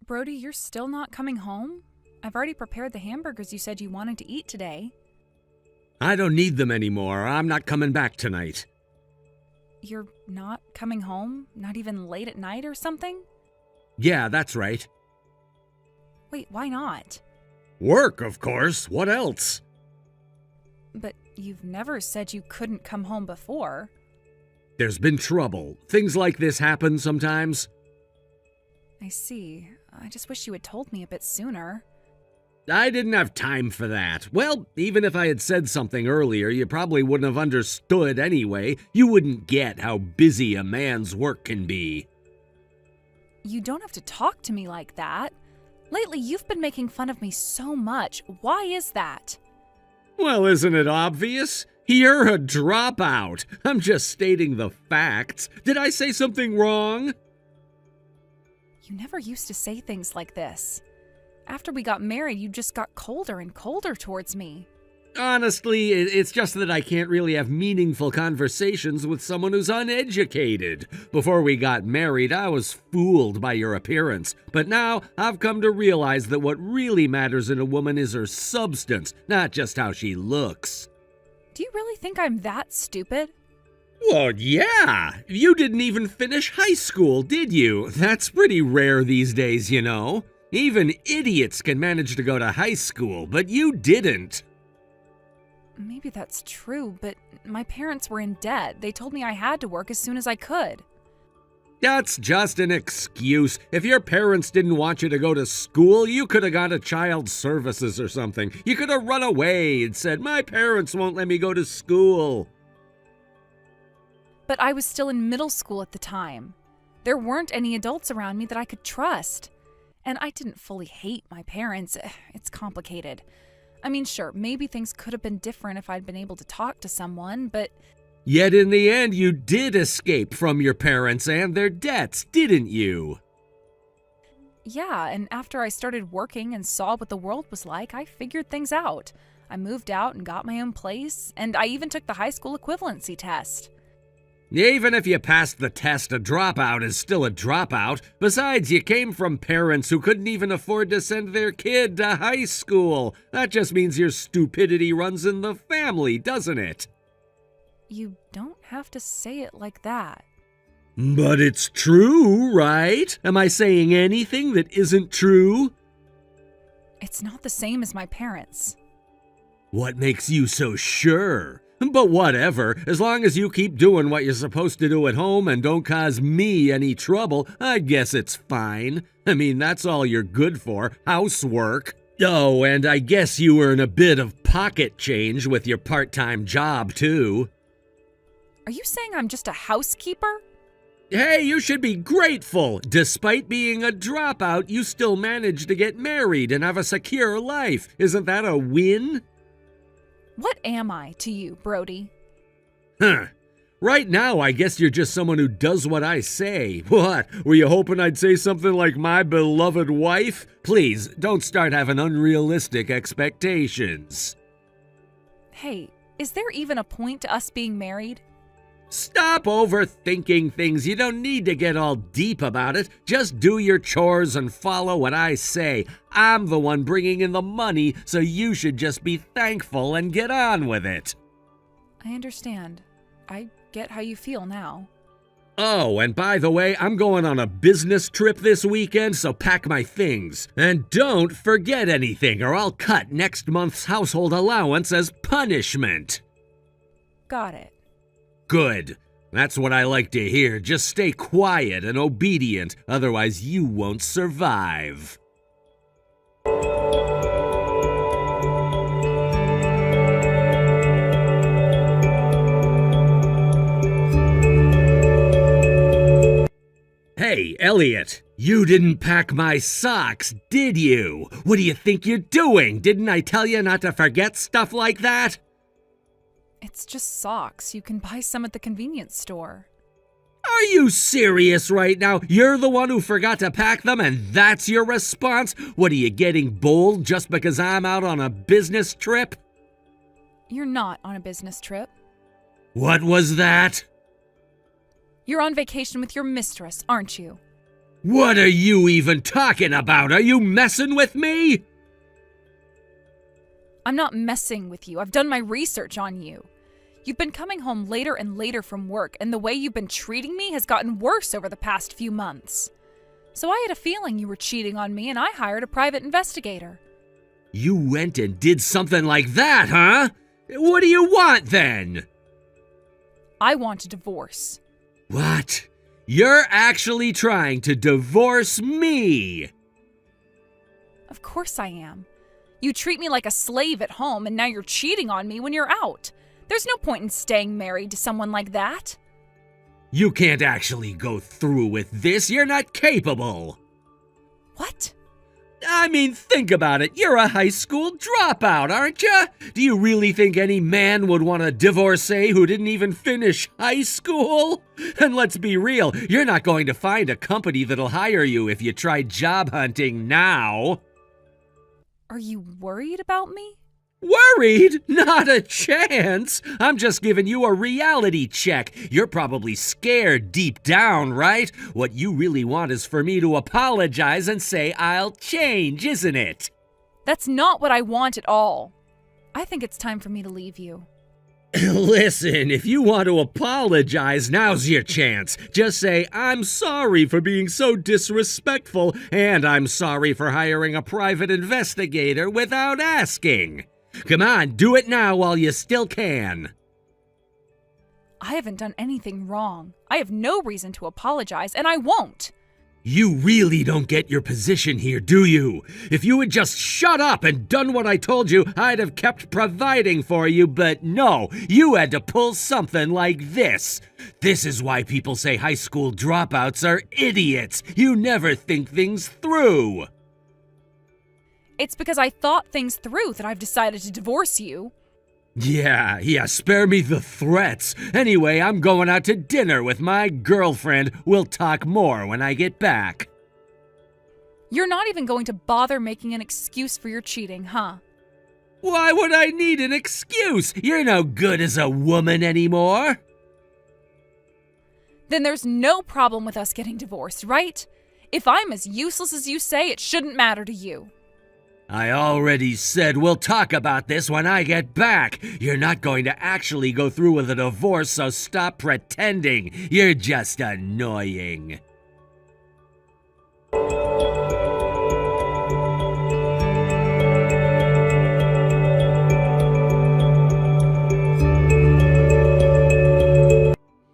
Brody, you're still not coming home? I've already prepared the hamburgers you said you wanted to eat today. I don't need them anymore. I'm not coming back tonight. You're not coming home? Not even late at night or something? Yeah, that's right. Wait, why not? Work, of course. What else? But you've never said you couldn't come home before. There's been trouble. Things like this happen sometimes. I see. I just wish you had told me a bit sooner. I didn't have time for that. Well, even if I had said something earlier, you probably wouldn't have understood anyway. You wouldn't get how busy a man's work can be. You don't have to talk to me like that. Lately, you've been making fun of me so much. Why is that? Well, isn't it obvious? You're a dropout. I'm just stating the facts. Did I say something wrong? You never used to say things like this. After we got married, you just got colder and colder towards me. Honestly, it's just that I can't really have meaningful conversations with someone who's uneducated. Before we got married, I was fooled by your appearance. But now, I've come to realize that what really matters in a woman is her substance, not just how she looks. Do you really think I'm that stupid? Well, yeah. You didn't even finish high school, did you? That's pretty rare these days, you know. Even idiots can manage to go to high school, but you didn't. Maybe that's true, but my parents were in debt. They told me I had to work as soon as I could. That's just an excuse. If your parents didn't want you to go to school, you could have gone to child services or something. You could have run away and said, "My parents won't let me go to school." But I was still in middle school at the time. There weren't any adults around me that I could trust. And I didn't fully hate my parents. It's complicated. I mean, sure, maybe things could have been different if I'd been able to talk to someone, but... Yet in the end, you did escape from your parents and their debts, didn't you? Yeah, and after I started working and saw what the world was like, I figured things out. I moved out and got my own place, and I even took the high school equivalency test. Even if you passed the test, a dropout is still a dropout. Besides, you came from parents who couldn't even afford to send their kid to high school. That just means your stupidity runs in the family, doesn't it? You don't have to say it like that. But it's true, right? Am I saying anything that isn't true? It's not the same as my parents. What makes you so sure? But whatever, as long as you keep doing what you're supposed to do at home and don't cause me any trouble, I guess it's fine. I mean, that's all you're good for, housework. Oh, and I guess you earn a bit of pocket change with your part-time job, too. Are you saying I'm just a housekeeper? Hey, you should be grateful. Despite being a dropout, you still managed to get married and have a secure life. Isn't that a win? What am I to you, Brody? Huh. Right now, I guess you're just someone who does what I say. What? Were you hoping I'd say something like my beloved wife? Please, don't start having unrealistic expectations. Hey, is there even a point to us being married? Stop overthinking things. You don't need to get all deep about it. Just do your chores and follow what I say. I'm the one bringing in the money, so you should just be thankful and get on with it. I understand. I get how you feel now. Oh, and by the way, I'm going on a business trip this weekend, so pack my things. And don't forget anything, or I'll cut next month's household allowance as punishment. Got it. Good. That's what I like to hear. Just stay quiet and obedient, otherwise you won't survive. Hey, Elliot, you didn't pack my socks, did you? What do you think you're doing? Didn't I tell you not to forget stuff like that? It's just socks. You can buy some at the convenience store. Are you serious right now? You're the one who forgot to pack them and that's your response? What are you getting bold just because I'm out on a business trip? You're not on a business trip. What was that? You're on vacation with your mistress, aren't you? What are you even talking about? Are you messing with me? I'm not messing with you. I've done my research on you. You've been coming home later and later from work, and the way you've been treating me has gotten worse over the past few months. So I had a feeling you were cheating on me, and I hired a private investigator. You went and did something like that, huh? What do you want then? I want a divorce. What? You're actually trying to divorce me? Of course I am. You treat me like a slave at home, and now you're cheating on me when you're out. There's no point in staying married to someone like that. You can't actually go through with this. You're not capable. What? I mean, think about it. You're a high school dropout, aren't you? Do you really think any man would want a divorcee who didn't even finish high school? And let's be real, you're not going to find a company that'll hire you if you try job hunting now. Are you worried about me? Worried? Not a chance. I'm just giving you a reality check. You're probably scared deep down, right? What you really want is for me to apologize and say I'll change, isn't it? That's not what I want at all. I think it's time for me to leave you. Listen, if you want to apologize, now's your chance. Just say, I'm sorry for being so disrespectful, and I'm sorry for hiring a private investigator without asking. Come on, do it now while you still can. I haven't done anything wrong. I have no reason to apologize, and I won't. You really don't get your position here, do you? If you had just shut up and done what I told you, I'd have kept providing for you, but no, you had to pull something like this. This is why people say high school dropouts are idiots. You never think things through. It's because I thought things through that I've decided to divorce you. Yeah, spare me the threats. Anyway, I'm going out to dinner with my girlfriend. We'll talk more when I get back. You're not even going to bother making an excuse for your cheating, huh? Why would I need an excuse? You're no good as a woman anymore. Then there's no problem with us getting divorced, right? If I'm as useless as you say, it shouldn't matter to you. I already said we'll talk about this when I get back. You're not going to actually go through with a divorce, so stop pretending. You're just annoying.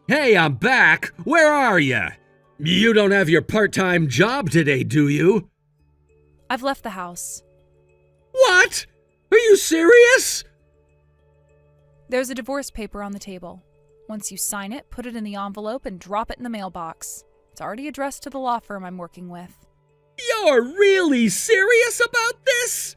Hey, I'm back. Where are you? You don't have your part-time job today, do you? I've left the house. What? Are you serious? There's a divorce paper on the table. Once you sign it, put it in the envelope and drop it in the mailbox. It's already addressed to the law firm I'm working with. You're really serious about this?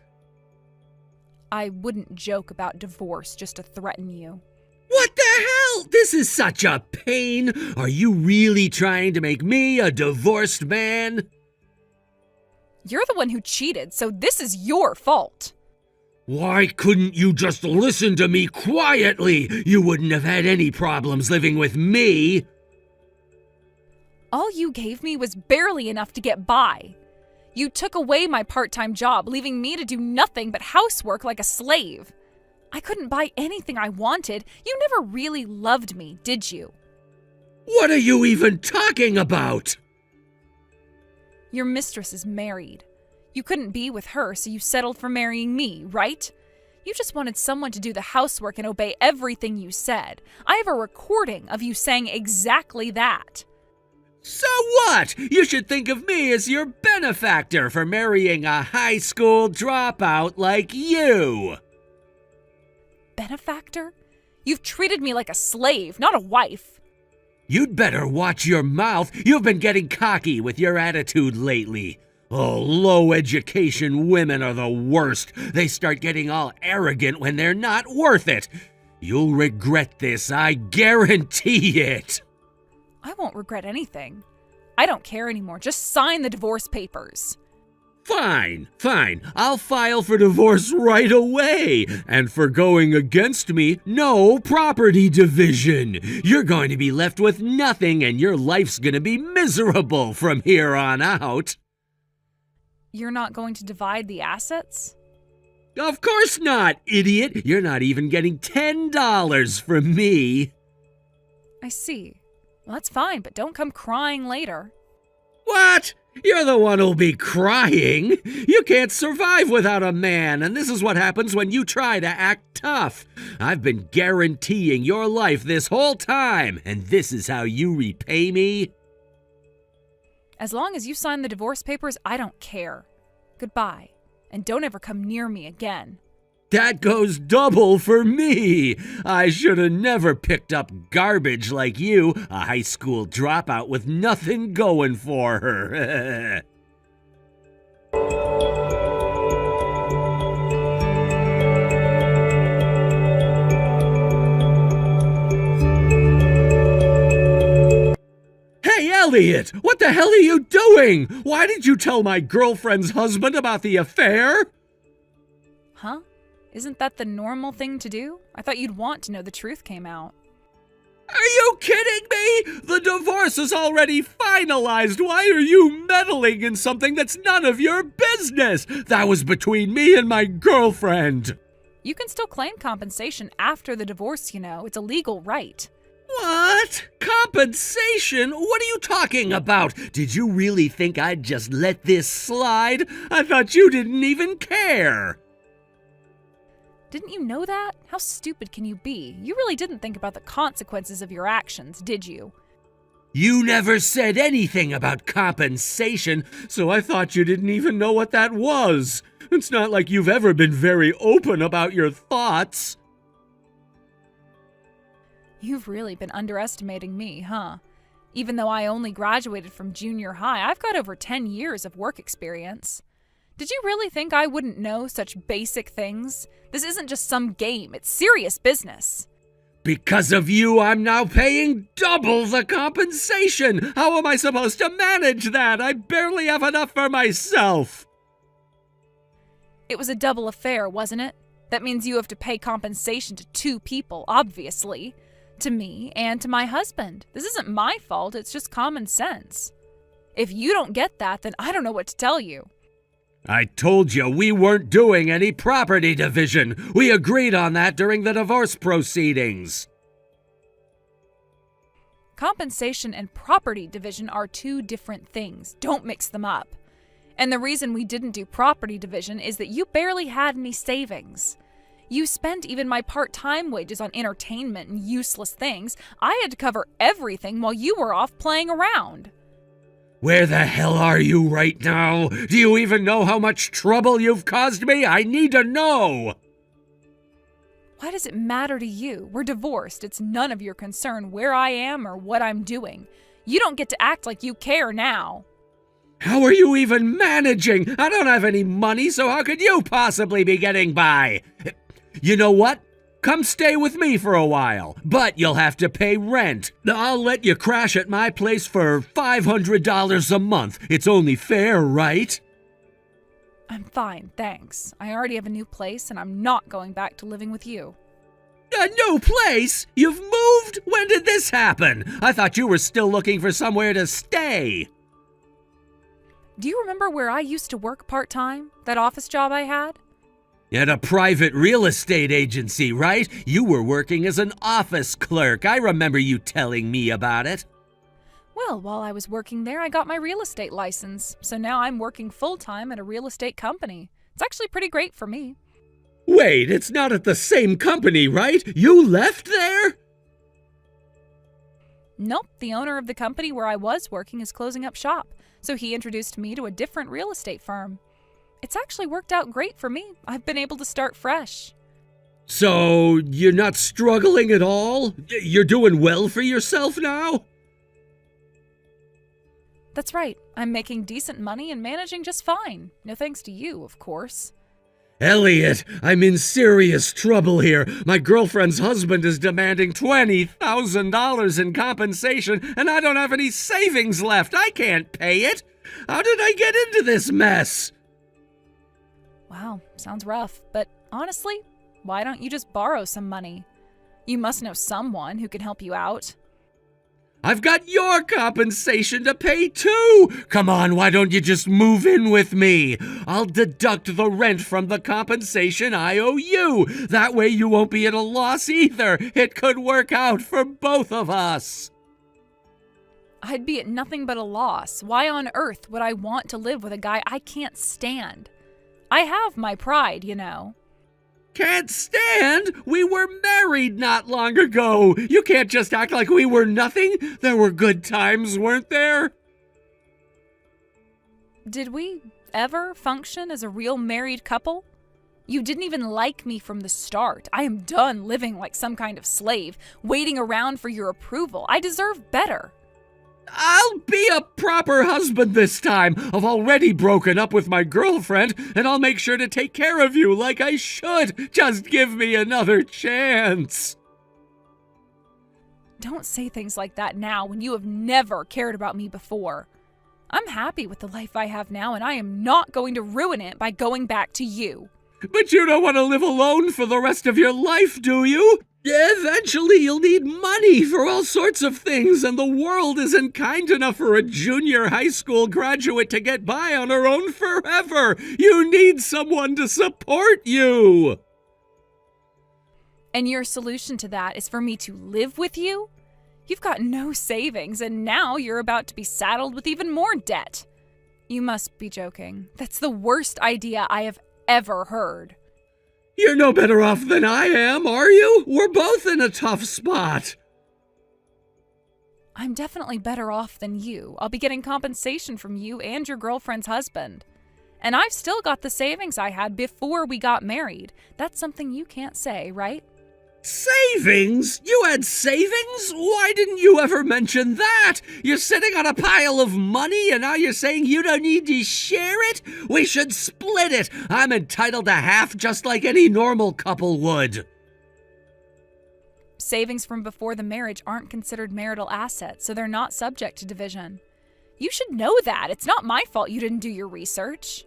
I wouldn't joke about divorce just to threaten you. What the hell? This is such a pain. Are you really trying to make me a divorced man? You're the one who cheated, so this is your fault. Why couldn't you just listen to me quietly? You wouldn't have had any problems living with me. All you gave me was barely enough to get by. You took away my part-time job, leaving me to do nothing but housework like a slave. I couldn't buy anything I wanted. You never really loved me, did you? What are you even talking about? Your mistress is married. You couldn't be with her, so you settled for marrying me, right? You just wanted someone to do the housework and obey everything you said. I have a recording of you saying exactly that. So what? You should think of me as your benefactor for marrying a high school dropout like you. Benefactor? You've treated me like a slave, not a wife. You'd better watch your mouth. You've been getting cocky with your attitude lately. Oh, low-education women are the worst. They start getting all arrogant when they're not worth it. You'll regret this, I guarantee it. I won't regret anything. I don't care anymore. Just sign the divorce papers. Fine. I'll file for divorce right away. And for going against me, no property division. You're going to be left with nothing and your life's going to be miserable from here on out. You're not going to divide the assets? Of course not, idiot. You're not even getting $10 from me. I see. Well, that's fine, but don't come crying later. What? You're the one who'll be crying. You can't survive without a man, and this is what happens when you try to act tough. I've been guaranteeing your life this whole time, and this is how you repay me? As long as you sign the divorce papers, I don't care. Goodbye, and don't ever come near me again. That goes double for me. I should have never picked up garbage like you, a high school dropout with nothing going for her. Hey, Elliot, what the hell are you doing? Why did you tell my girlfriend's husband about the affair? Huh? Isn't that the normal thing to do? I thought you'd want to know the truth came out. Are you kidding me? The divorce is already finalized. Why are you meddling in something that's none of your business? That was between me and my girlfriend. You can still claim compensation after the divorce, you know. It's a legal right. What? Compensation? What are you talking about? Did you really think I'd just let this slide? I thought you didn't even care. Didn't you know that? How stupid can you be? You really didn't think about the consequences of your actions, did you? You never said anything about compensation, so I thought you didn't even know what that was. It's not like you've ever been very open about your thoughts. You've really been underestimating me, huh? Even though I only graduated from junior high, I've got over 10 years of work experience. Did you really think I wouldn't know such basic things? This isn't just some game, it's serious business. Because of you, I'm now paying double the compensation. How am I supposed to manage that? I barely have enough for myself. It was a double affair, wasn't it? That means you have to pay compensation to two people, obviously. To me and to my husband. This isn't my fault, it's just common sense. If you don't get that, then I don't know what to tell you. I told you we weren't doing any property division. We agreed on that during the divorce proceedings. Compensation and property division are two different things. Don't mix them up. And the reason we didn't do property division is that you barely had any savings. You spent even my part-time wages on entertainment and useless things. I had to cover everything while you were off playing around. Where the hell are you right now? Do you even know how much trouble you've caused me? I need to know! Why does it matter to you? We're divorced. It's none of your concern where I am or what I'm doing. You don't get to act like you care now. How are you even managing? I don't have any money, so how could you possibly be getting by? You know what? Come stay with me for a while, but you'll have to pay rent. I'll let you crash at my place for $500 a month. It's only fair, right? I'm fine, thanks. I already have a new place, and I'm not going back to living with you. A new place? You've moved? When did this happen? I thought you were still looking for somewhere to stay. Do you remember where I used to work part-time? That office job I had? At a private real estate agency, right? You were working as an office clerk. I remember you telling me about it. Well, while I was working there, I got my real estate license. So now I'm working full-time at a real estate company. It's actually pretty great for me. Wait, it's not at the same company, right? You left there? Nope, the owner of the company where I was working is closing up shop. So he introduced me to a different real estate firm. It's actually worked out great for me. I've been able to start fresh. So, you're not struggling at all? You're doing well for yourself now? That's right. I'm making decent money and managing just fine. No thanks to you, of course. Elliot, I'm in serious trouble here. My girlfriend's husband is demanding $20,000 in compensation, and I don't have any savings left. I can't pay it. How did I get into this mess? Wow, sounds rough, but honestly, why don't you just borrow some money? You must know someone who can help you out. I've got your compensation to pay too! Come on, why don't you just move in with me? I'll deduct the rent from the compensation I owe you. That way you won't be at a loss either. It could work out for both of us. I'd be at nothing but a loss. Why on earth would I want to live with a guy I can't stand? I have my pride, you know. Can't stand? We were married not long ago. You can't just act like we were nothing. There were good times, weren't there? Did we ever function as a real married couple? You didn't even like me from the start. I am done living like some kind of slave, waiting around for your approval. I deserve better. I'll be a proper husband this time. I've already broken up with my girlfriend, and I'll make sure to take care of you like I should. Just give me another chance. Don't say things like that now when you have never cared about me before. I'm happy with the life I have now, and I am not going to ruin it by going back to you. But you don't want to live alone for the rest of your life, do you? Eventually you'll need money for all sorts of things, and the world isn't kind enough for a junior high school graduate to get by on her own forever. You need someone to support you. And your solution to that is for me to live with you? You've got no savings, and now you're about to be saddled with even more debt. You must be joking. That's the worst idea I have ever heard. You're no better off than I am, are you? We're both in a tough spot. I'm definitely better off than you. I'll be getting compensation from you and your girlfriend's husband. And I've still got the savings I had before we got married. That's something you can't say, right? Savings? You had savings? Why didn't you ever mention that? You're sitting on a pile of money and now you're saying you don't need to share it? We should split it. I'm entitled to half just like any normal couple would. Savings from before the marriage aren't considered marital assets, so they're not subject to division. You should know that. It's not my fault you didn't do your research.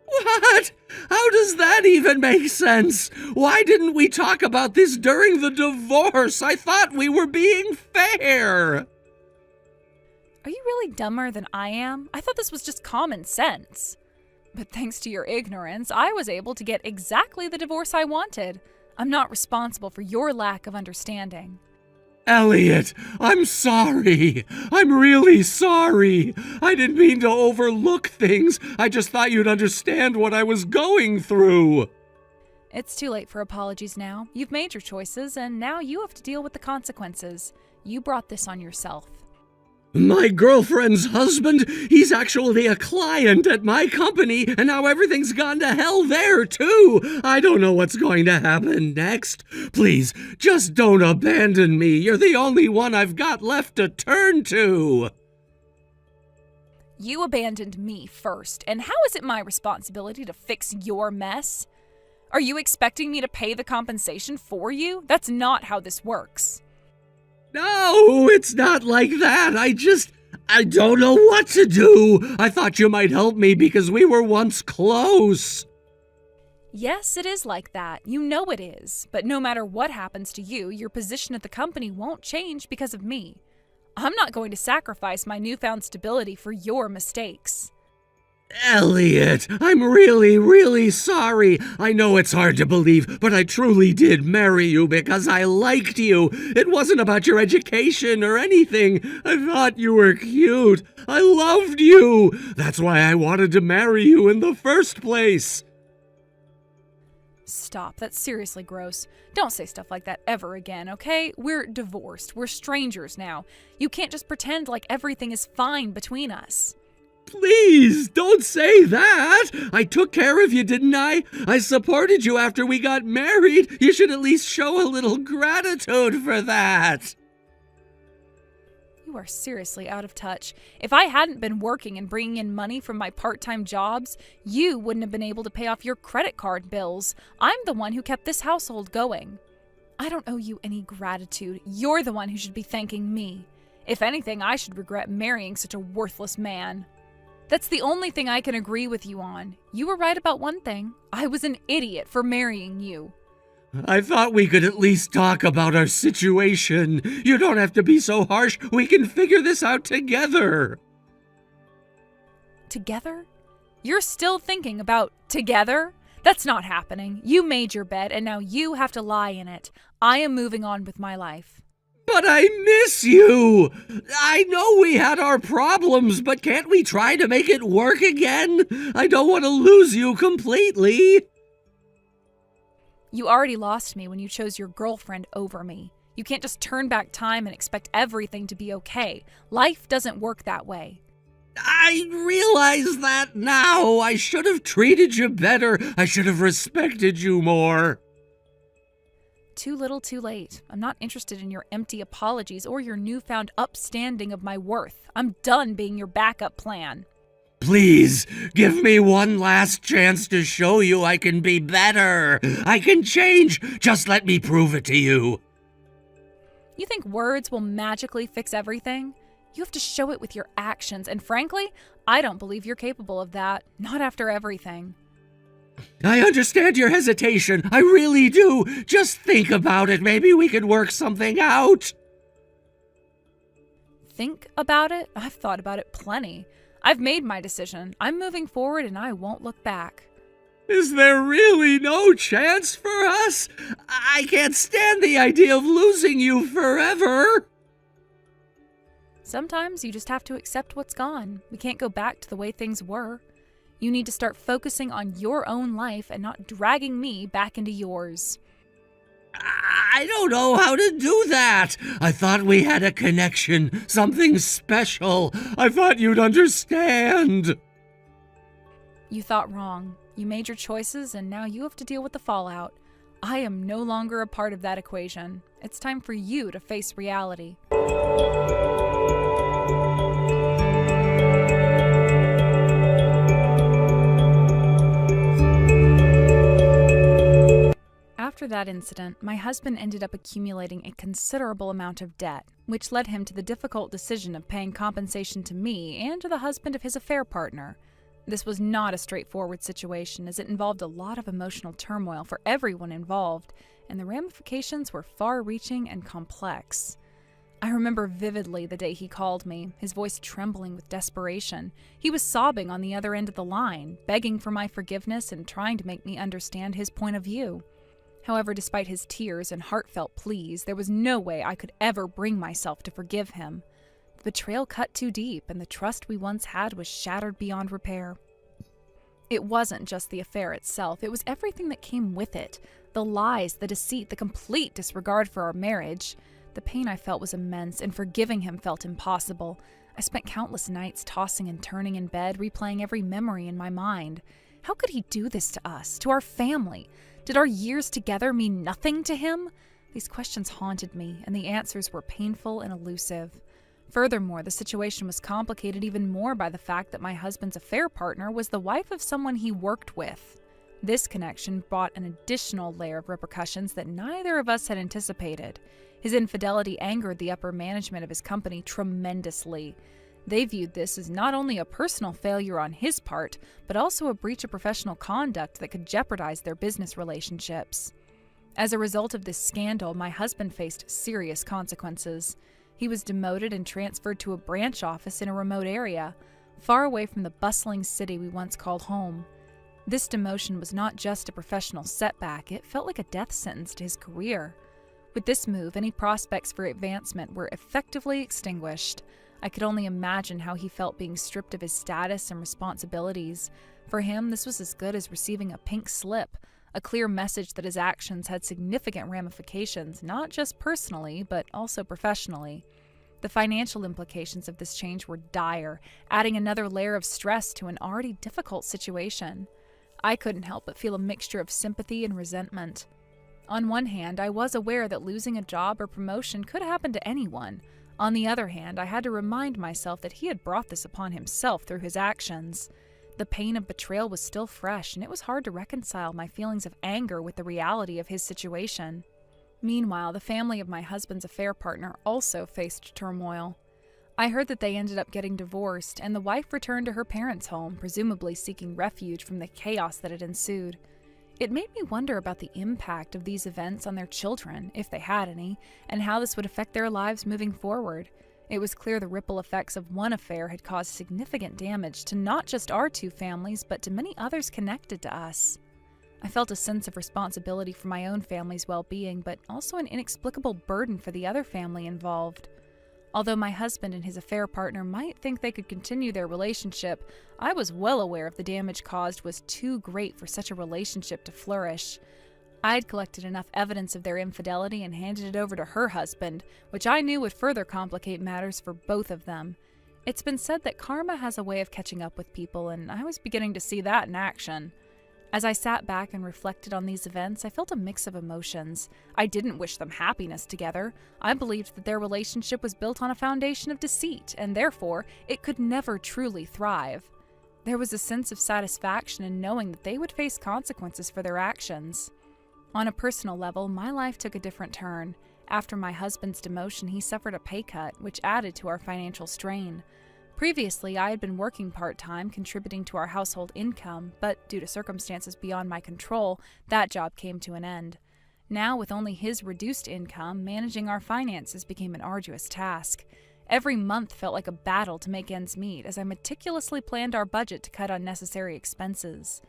What? How does that even make sense? Why didn't we talk about this during the divorce? I thought we were being fair. Are you really dumber than I am? I thought this was just common sense. But thanks to your ignorance, I was able to get exactly the divorce I wanted. I'm not responsible for your lack of understanding. Elliot, I'm sorry. I'm really sorry. I didn't mean to overlook things. I just thought you'd understand what I was going through. It's too late for apologies now. You've made your choices, and now you have to deal with the consequences. You brought this on yourself. My girlfriend's husband, he's actually a client at my company, and now everything's gone to hell there, too. I don't know what's going to happen next. Please, just don't abandon me. You're the only one I've got left to turn to. You abandoned me first, and how is it my responsibility to fix your mess? Are you expecting me to pay the compensation for you? That's not how this works. No, it's not like that. I don't know what to do. I thought you might help me because we were once close. Yes, it is like that. You know it is. But no matter what happens to you, your position at the company won't change because of me. I'm not going to sacrifice my newfound stability for your mistakes. Elliot, I'm really, really sorry. I know it's hard to believe, but I truly did marry you because I liked you. It wasn't about your education or anything. I thought you were cute. I loved you. That's why I wanted to marry you in the first place. Stop. That's seriously gross. Don't say stuff like that ever again, okay? We're divorced. We're strangers now. You can't just pretend like everything is fine between us. Please, don't say that. I took care of you, didn't I? I supported you after we got married. You should at least show a little gratitude for that. You are seriously out of touch. If I hadn't been working and bringing in money from my part-time jobs, you wouldn't have been able to pay off your credit card bills. I'm the one who kept this household going. I don't owe you any gratitude. You're the one who should be thanking me. If anything, I should regret marrying such a worthless man. That's the only thing I can agree with you on. You were right about one thing. I was an idiot for marrying you. I thought we could at least talk about our situation. You don't have to be so harsh. We can figure this out together. Together? You're still thinking about together? That's not happening. You made your bed, and now you have to lie in it. I am moving on with my life. But I miss you. I know we had our problems, but can't we try to make it work again? I don't want to lose you completely. You already lost me when you chose your girlfriend over me. You can't just turn back time and expect everything to be okay. Life doesn't work that way. I realize that now. I should have treated you better. I should have respected you more. Too little, too late. I'm not interested in your empty apologies or your newfound upstanding of my worth. I'm done being your backup plan. Please, give me one last chance to show you I can be better. I can change. Just let me prove it to you. You think words will magically fix everything? You have to show it with your actions, and frankly, I don't believe you're capable of that. Not after everything. I understand your hesitation. I really do. Just think about it. Maybe we could work something out. Think about it? I've thought about it plenty. I've made my decision. I'm moving forward and I won't look back. Is there really no chance for us? I can't stand the idea of losing you forever. Sometimes you just have to accept what's gone. We can't go back to the way things were. You need to start focusing on your own life and not dragging me back into yours. I don't know how to do that. I thought we had a connection, something special. I thought you'd understand. You thought wrong. You made your choices and now you have to deal with the fallout. I am no longer a part of that equation. It's time for you to face reality. After that incident, my husband ended up accumulating a considerable amount of debt, which led him to the difficult decision of paying compensation to me and to the husband of his affair partner. This was not a straightforward situation, as it involved a lot of emotional turmoil for everyone involved, and the ramifications were far-reaching and complex. I remember vividly the day he called me, his voice trembling with desperation. He was sobbing on the other end of the line, begging for my forgiveness and trying to make me understand his point of view. However, despite his tears and heartfelt pleas, there was no way I could ever bring myself to forgive him. The betrayal cut too deep, and the trust we once had was shattered beyond repair. It wasn't just the affair itself, it was everything that came with it. The lies, the deceit, the complete disregard for our marriage. The pain I felt was immense, and forgiving him felt impossible. I spent countless nights tossing and turning in bed, replaying every memory in my mind. How could he do this to us, to our family? Did our years together mean nothing to him? These questions haunted me, and the answers were painful and elusive. Furthermore, the situation was complicated even more by the fact that my husband's affair partner was the wife of someone he worked with. This connection brought an additional layer of repercussions that neither of us had anticipated. His infidelity angered the upper management of his company tremendously. They viewed this as not only a personal failure on his part, but also a breach of professional conduct that could jeopardize their business relationships. As a result of this scandal, my husband faced serious consequences. He was demoted and transferred to a branch office in a remote area, far away from the bustling city we once called home. This demotion was not just a professional setback, it felt like a death sentence to his career. With this move, any prospects for advancement were effectively extinguished. I could only imagine how he felt being stripped of his status and responsibilities. For him, this was as good as receiving a pink slip, a clear message that his actions had significant ramifications, not just personally, but also professionally. The financial implications of this change were dire, adding another layer of stress to an already difficult situation. I couldn't help but feel a mixture of sympathy and resentment. On one hand, I was aware that losing a job or promotion could happen to anyone. On the other hand, I had to remind myself that he had brought this upon himself through his actions. The pain of betrayal was still fresh, and it was hard to reconcile my feelings of anger with the reality of his situation. Meanwhile, the family of my husband's affair partner also faced turmoil. I heard that they ended up getting divorced, and the wife returned to her parents' home, presumably seeking refuge from the chaos that had ensued. It made me wonder about the impact of these events on their children, if they had any, and how this would affect their lives moving forward. It was clear the ripple effects of one affair had caused significant damage to not just our two families, but to many others connected to us. I felt a sense of responsibility for my own family's well-being, but also an inexplicable burden for the other family involved. Although my husband and his affair partner might think they could continue their relationship, I was well aware of the damage caused was too great for such a relationship to flourish. I had collected enough evidence of their infidelity and handed it over to her husband, which I knew would further complicate matters for both of them. It's been said that karma has a way of catching up with people, and I was beginning to see that in action. As I sat back and reflected on these events, I felt a mix of emotions. I didn't wish them happiness together. I believed that their relationship was built on a foundation of deceit, and therefore, it could never truly thrive. There was a sense of satisfaction in knowing that they would face consequences for their actions. On a personal level, my life took a different turn. After my husband's demotion, he suffered a pay cut, which added to our financial strain. Previously, I had been working part-time, contributing to our household income, but due to circumstances beyond my control, that job came to an end. Now, with only his reduced income, managing our finances became an arduous task. Every month felt like a battle to make ends meet, as I meticulously planned our budget to cut unnecessary expenses.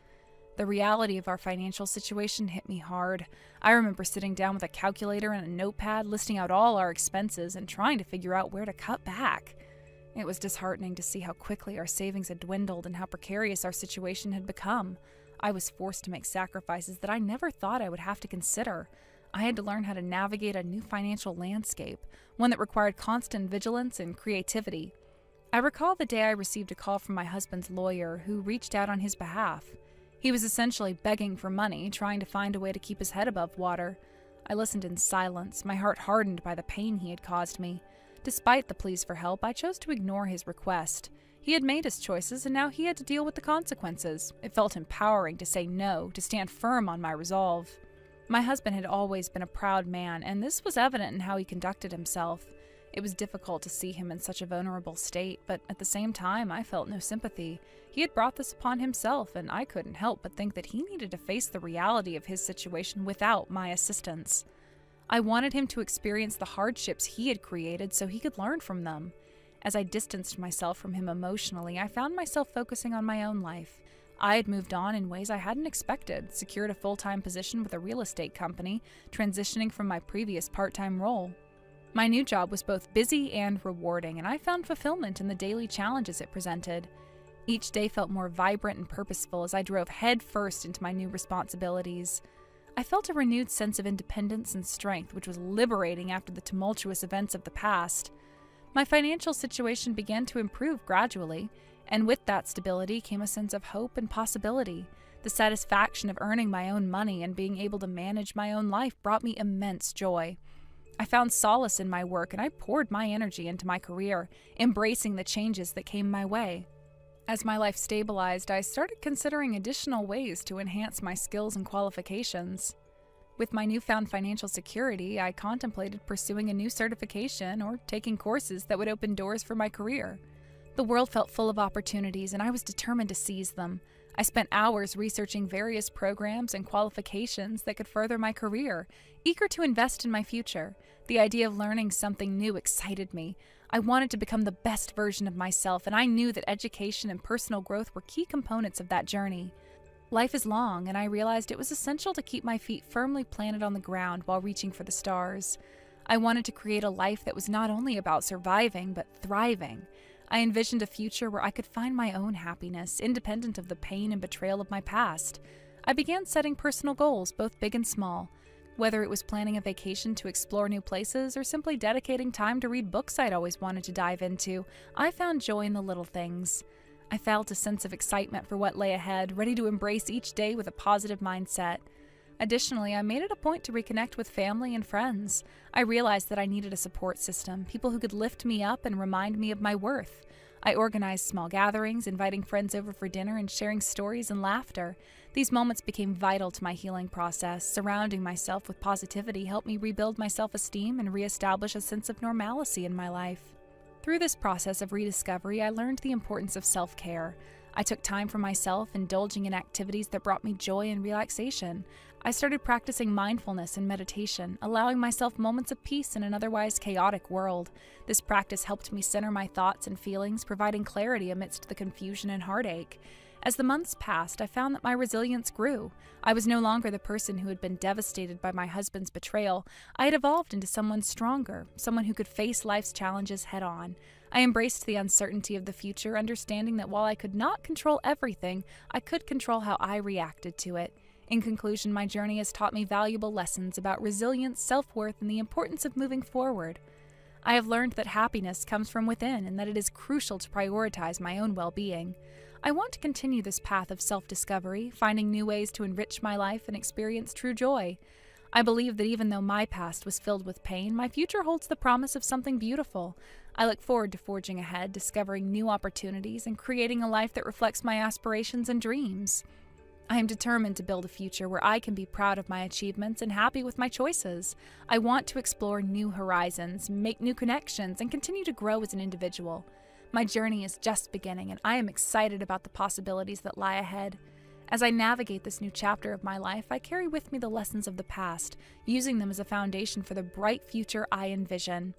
The reality of our financial situation hit me hard. I remember sitting down with a calculator and a notepad, listing out all our expenses and trying to figure out where to cut back. It was disheartening to see how quickly our savings had dwindled and how precarious our situation had become. I was forced to make sacrifices that I never thought I would have to consider. I had to learn how to navigate a new financial landscape, one that required constant vigilance and creativity. I recall the day I received a call from my husband's lawyer, who reached out on his behalf. He was essentially begging for money, trying to find a way to keep his head above water. I listened in silence, my heart hardened by the pain he had caused me. Despite the pleas for help, I chose to ignore his request. He had made his choices, and now he had to deal with the consequences. It felt empowering to say no, to stand firm on my resolve. My husband had always been a proud man, and this was evident in how he conducted himself. It was difficult to see him in such a vulnerable state, but at the same time, I felt no sympathy. He had brought this upon himself, and I couldn't help but think that he needed to face the reality of his situation without my assistance. I wanted him to experience the hardships he had created so he could learn from them. As I distanced myself from him emotionally, I found myself focusing on my own life. I had moved on in ways I hadn't expected, secured a full-time position with a real estate company, transitioning from my previous part-time role. My new job was both busy and rewarding, and I found fulfillment in the daily challenges it presented. Each day felt more vibrant and purposeful as I drove headfirst into my new responsibilities. I felt a renewed sense of independence and strength, which was liberating after the tumultuous events of the past. My financial situation began to improve gradually, and with that stability came a sense of hope and possibility. The satisfaction of earning my own money and being able to manage my own life brought me immense joy. I found solace in my work, and I poured my energy into my career, embracing the changes that came my way. As my life stabilized, I started considering additional ways to enhance my skills and qualifications. With my newfound financial security, I contemplated pursuing a new certification or taking courses that would open doors for my career. The world felt full of opportunities, and I was determined to seize them. I spent hours researching various programs and qualifications that could further my career, eager to invest in my future. The idea of learning something new excited me. I wanted to become the best version of myself, and I knew that education and personal growth were key components of that journey. Life is long, and I realized it was essential to keep my feet firmly planted on the ground while reaching for the stars. I wanted to create a life that was not only about surviving, but thriving. I envisioned a future where I could find my own happiness, independent of the pain and betrayal of my past. I began setting personal goals, both big and small. Whether it was planning a vacation to explore new places or simply dedicating time to read books I'd always wanted to dive into, I found joy in the little things. I felt a sense of excitement for what lay ahead, ready to embrace each day with a positive mindset. Additionally, I made it a point to reconnect with family and friends. I realized that I needed a support system, people who could lift me up and remind me of my worth. I organized small gatherings, inviting friends over for dinner and sharing stories and laughter. These moments became vital to my healing process. Surrounding myself with positivity helped me rebuild my self-esteem and reestablish a sense of normalcy in my life. Through this process of rediscovery, I learned the importance of self-care. I took time for myself, indulging in activities that brought me joy and relaxation. I started practicing mindfulness and meditation, allowing myself moments of peace in an otherwise chaotic world. This practice helped me center my thoughts and feelings, providing clarity amidst the confusion and heartache. As the months passed, I found that my resilience grew. I was no longer the person who had been devastated by my husband's betrayal. I had evolved into someone stronger, someone who could face life's challenges head on. I embraced the uncertainty of the future, understanding that while I could not control everything, I could control how I reacted to it. In conclusion, my journey has taught me valuable lessons about resilience, self-worth, and the importance of moving forward. I have learned that happiness comes from within and that it is crucial to prioritize my own well-being. I want to continue this path of self-discovery, finding new ways to enrich my life and experience true joy. I believe that even though my past was filled with pain, my future holds the promise of something beautiful. I look forward to forging ahead, discovering new opportunities, and creating a life that reflects my aspirations and dreams. I am determined to build a future where I can be proud of my achievements and happy with my choices. I want to explore new horizons, make new connections, and continue to grow as an individual. My journey is just beginning, and I am excited about the possibilities that lie ahead. As I navigate this new chapter of my life, I carry with me the lessons of the past, using them as a foundation for the bright future I envision.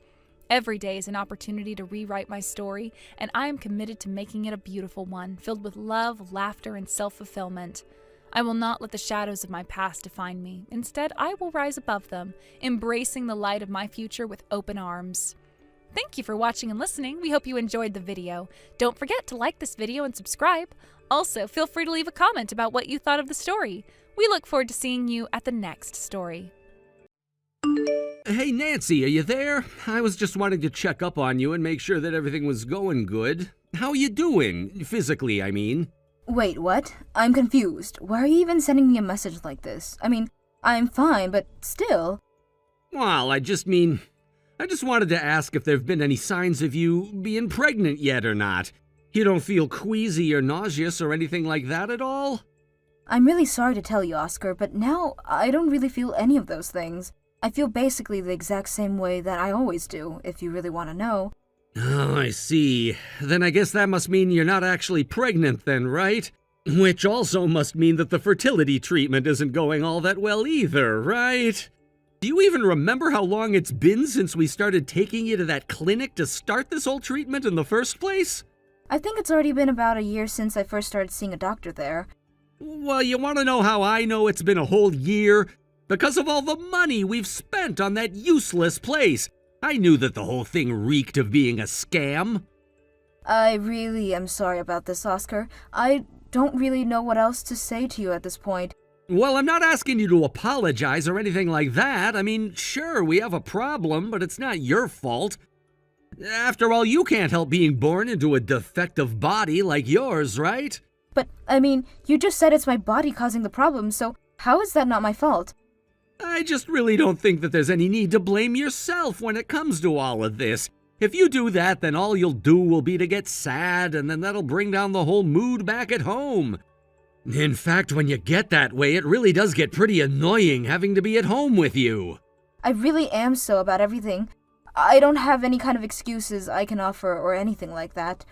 Every day is an opportunity to rewrite my story, and I am committed to making it a beautiful one, filled with love, laughter, and self-fulfillment. I will not let the shadows of my past define me. Instead, I will rise above them, embracing the light of my future with open arms. Thank you for watching and listening. We hope you enjoyed the video. Don't forget to like this video and subscribe. Also, feel free to leave a comment about what you thought of the story. We look forward to seeing you at the next story. Hey Nancy, are you there? I was just wanting to check up on you and make sure that everything was going good. How are you doing? Physically, I mean. Wait, what? I'm confused. Why are you even sending me a message like this? I mean, I'm fine, but still. Well, I just wanted to ask if there have been any signs of you being pregnant yet or not. You don't feel queasy or nauseous or anything like that at all? I'm really sorry to tell you, Oscar, but now I don't really feel any of those things. I feel basically the exact same way that I always do, if you really want to know. Oh, I see. Then I guess that must mean you're not actually pregnant then, right? Which also must mean that the fertility treatment isn't going all that well either, right? Do you even remember how long it's been since we started taking you to that clinic to start this whole treatment in the first place? I think it's already been about a year since I first started seeing a doctor there. Well, you want to know how I know it's been a whole year? Because of all the money we've spent on that useless place. I knew that the whole thing reeked of being a scam. I really am sorry about this, Oscar. I don't really know what else to say to you at this point. Well, I'm not asking you to apologize or anything like that. I mean, sure, we have a problem, but it's not your fault. After all, you can't help being born into a defective body like yours, right? But, I mean, you just said it's my body causing the problem, so how is that not my fault? I just really don't think that there's any need to blame yourself when it comes to all of this. If you do that, then all you'll do will be to get sad, and then that'll bring down the whole mood back at home. In fact, when you get that way, it really does get pretty annoying having to be at home with you. I really am so about everything. I don't have any kind of excuses I can offer or anything like that.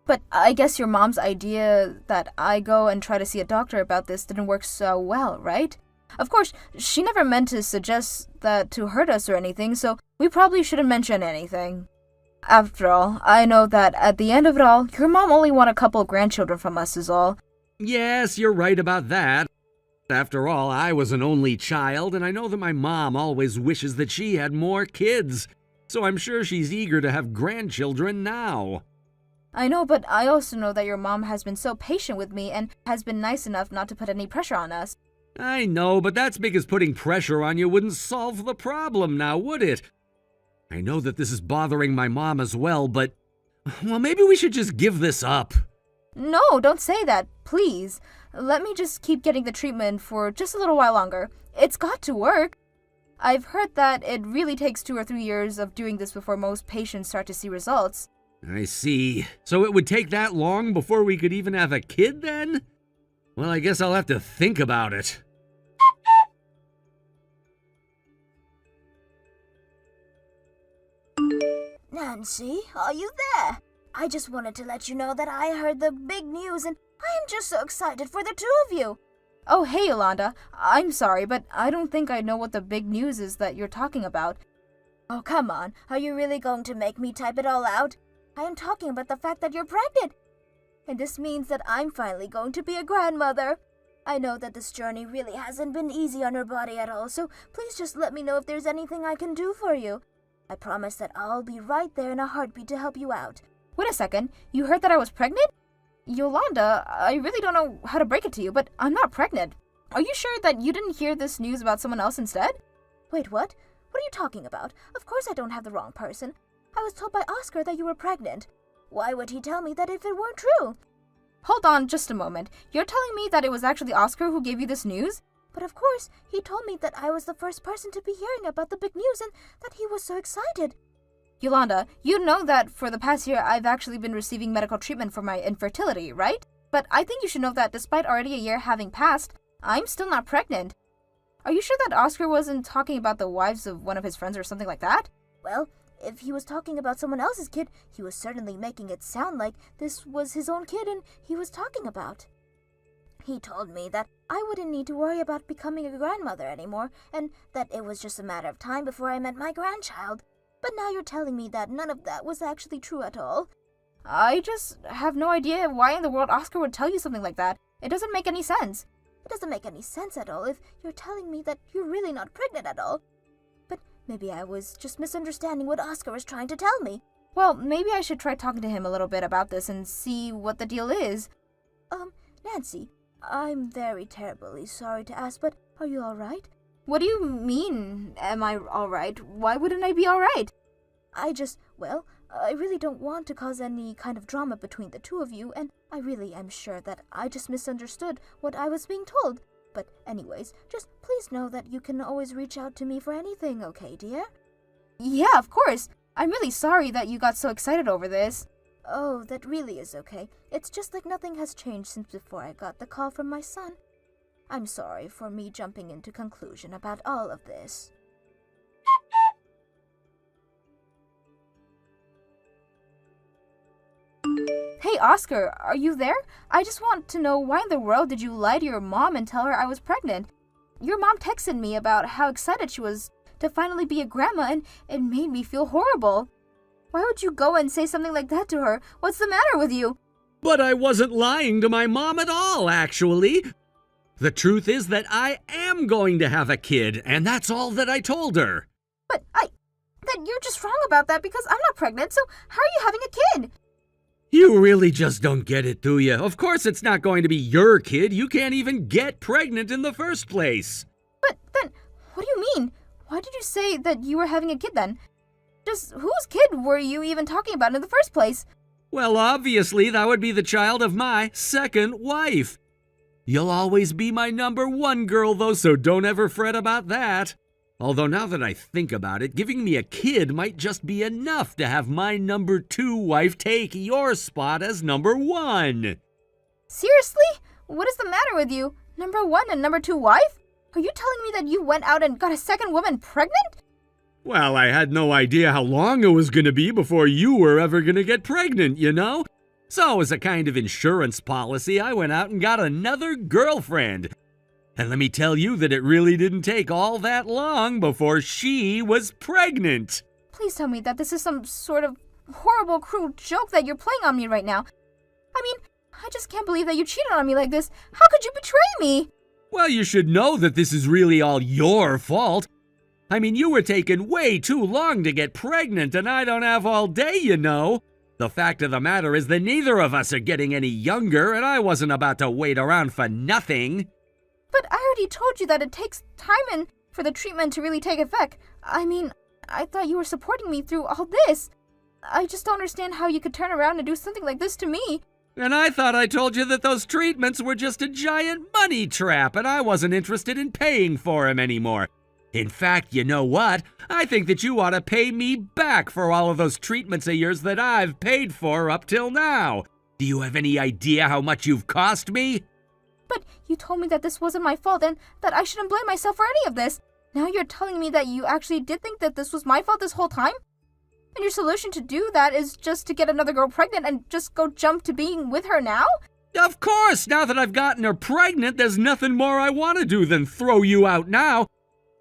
But I guess your mom's idea that I go and try to see a doctor about this didn't work so well, right? Of course, she never meant to suggest that to hurt us or anything, so we probably shouldn't mention anything. After all, I know that at the end of it all, your mom only wanted a couple of grandchildren from us is all. Yes, you're right about that. After all, I was an only child, and I know that my mom always wishes that she had more kids, so I'm sure she's eager to have grandchildren now. I know, but I also know that your mom has been so patient with me and has been nice enough not to put any pressure on us. I know, but that's because putting pressure on you wouldn't solve the problem now, would it? I know that this is bothering my mom as well, but, well, maybe we should just give this up. No, don't say that, please. Let me just keep getting the treatment for just a little while longer. It's got to work. I've heard that it really takes 2 or 3 years of doing this before most patients start to see results. I see. So it would take that long before we could even have a kid then? Well, I guess I'll have to think about it. Nancy, are you there? I just wanted to let you know that I heard the big news and I am just so excited for the two of you. Oh, hey, Yolanda. I'm sorry, but I don't think I know what the big news is that you're talking about. Oh, come on. Are you really going to make me type it all out? I am talking about the fact that you're pregnant. And this means that I'm finally going to be a grandmother. I know that this journey really hasn't been easy on your body at all, so please just let me know if there's anything I can do for you. I promise that I'll be right there in a heartbeat to help you out. Wait a second. You heard that I was pregnant? Yolanda, I really don't know how to break it to you, but I'm not pregnant. Are you sure that you didn't hear this news about someone else instead? Wait, what? What are you talking about? Of course I don't have the wrong person. I was told by Oscar that you were pregnant. Why would he tell me that if it weren't true? Hold on just a moment. You're telling me that it was actually Oscar who gave you this news? But of course, he told me that I was the first person to be hearing about the big news and that he was so excited. Yolanda, you know that for the past year I've actually been receiving medical treatment for my infertility, right? But I think you should know that despite already a year having passed, I'm still not pregnant. Are you sure that Oscar wasn't talking about the wives of one of his friends or something like that? Well, if he was talking about someone else's kid, he was certainly making it sound like this was his own kid and he was talking about. He told me that I wouldn't need to worry about becoming a grandmother anymore and that it was just a matter of time before I met my grandchild. But now you're telling me that none of that was actually true at all. I just have no idea why in the world Oscar would tell you something like that. It doesn't make any sense. It doesn't make any sense at all if you're telling me that you're really not pregnant at all. But maybe I was just misunderstanding what Oscar was trying to tell me. Well, maybe I should try talking to him a little bit about this and see what the deal is. Nancy, I'm very terribly sorry to ask, but are you alright? What do you mean, am I alright? Why wouldn't I be alright? I really don't want to cause any kind of drama between the two of you, and I really am sure that I just misunderstood what I was being told. But anyways, just please know that you can always reach out to me for anything, okay, dear? Yeah, of course. I'm really sorry that you got so excited over this. Oh, that really is okay. It's just like nothing has changed since before I got the call from my son. I'm sorry for me jumping into conclusion about all of this. Hey, Oscar, are you there? I just want to know why in the world did you lie to your mom and tell her I was pregnant? Your mom texted me about how excited she was to finally be a grandma and it made me feel horrible. Why would you go and say something like that to her? What's the matter with you? But I wasn't lying to my mom at all, actually. The truth is that I am going to have a kid, and that's all that I told her. But then you're just wrong about that because I'm not pregnant, so how are you having a kid? You really just don't get it, do you? Of course it's not going to be your kid. You can't even get pregnant in the first place. But then, what do you mean? Why did you say that you were having a kid then? Just whose kid were you even talking about in the first place? Well, obviously that would be the child of my second wife. You'll always be my number one girl, though, so don't ever fret about that. Although now that I think about it, giving me a kid might just be enough to have my number two wife take your spot as number one. Seriously? What is the matter with you? Number one and number two wife? Are you telling me that you went out and got a second woman pregnant? Well, I had no idea how long it was going to be before you were ever going to get pregnant, you know? So as a kind of insurance policy, I went out and got another girlfriend. And let me tell you that it really didn't take all that long before she was pregnant. Please tell me that this is some sort of horrible, cruel joke that you're playing on me right now. I mean, I just can't believe that you cheated on me like this. How could you betray me? Well, you should know that this is really all your fault. I mean, you were taking way too long to get pregnant, and I don't have all day, you know. The fact of the matter is that neither of us are getting any younger, and I wasn't about to wait around for nothing. But I already told you that it takes time and for the treatment to really take effect. I mean, I thought you were supporting me through all this. I just don't understand how you could turn around and do something like this to me. And I thought I told you that those treatments were just a giant money trap, and I wasn't interested in paying for them anymore. In fact, you know what? I think that you ought to pay me back for all of those treatments of yours that I've paid for up till now. Do you have any idea how much you've cost me? But you told me that this wasn't my fault and that I shouldn't blame myself for any of this. Now you're telling me that you actually did think that this was my fault this whole time? And your solution to do that is just to get another girl pregnant and just go jump to being with her now? Of course, now that I've gotten her pregnant, there's nothing more I want to do than throw you out now.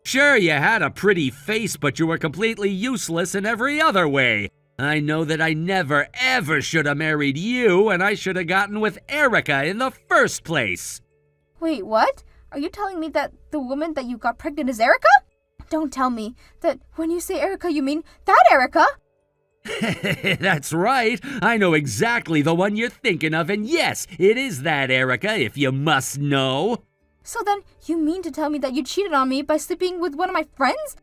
Sure, you had a pretty face, but you were completely useless in every other way. I know that I never, ever should have married you, and I should have gotten with Erica in the first place. Wait, what? Are you telling me that the woman that you got pregnant is Erica? Don't tell me that when you say Erica, you mean that Erica? That's right. I know exactly the one you're thinking of, and yes, it is that Erica, if you must know. So then, you mean to tell me that you cheated on me by sleeping with one of my friends?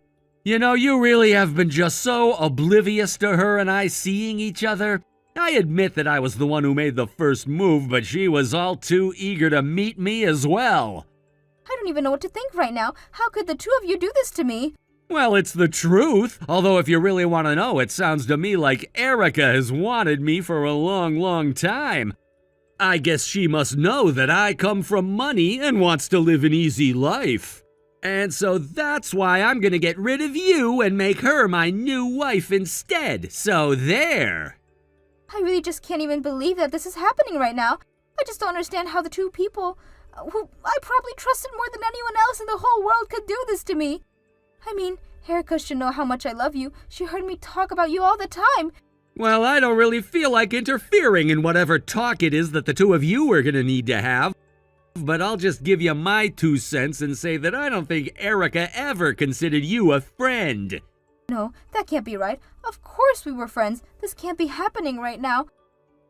You know, you really have been just so oblivious to her and I seeing each other. I admit that I was the one who made the first move, but she was all too eager to meet me as well. I don't even know what to think right now. How could the two of you do this to me? Well, it's the truth. Although if you really want to know, it sounds to me like Erica has wanted me for a long, long time. I guess she must know that I come from money and wants to live an easy life. And so that's why I'm gonna get rid of you and make her my new wife instead. So there. I really just can't even believe that this is happening right now. I just don't understand how the two people who I probably trusted more than anyone else in the whole world could do this to me. I mean, Erica should know how much I love you. She heard me talk about you all the time. Well, I don't really feel like interfering in whatever talk it is that the two of you are gonna need to have. But I'll just give you my 2 cents and say that I don't think Erica ever considered you a friend. No, that can't be right. Of course we were friends. This can't be happening right now.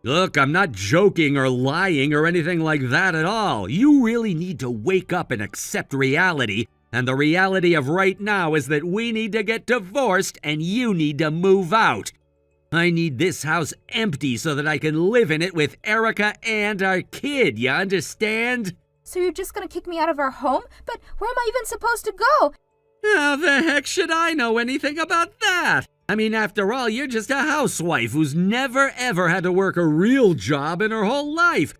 Look, I'm not joking or lying or anything like that at all. You really need to wake up and accept reality. And the reality of right now is that we need to get divorced and you need to move out. I need this house empty so that I can live in it with Erica and our kid, you understand? So you're just gonna kick me out of our home? But where am I even supposed to go? How the heck should I know anything about that? I mean, after all, you're just a housewife who's never ever had to work a real job in her whole life.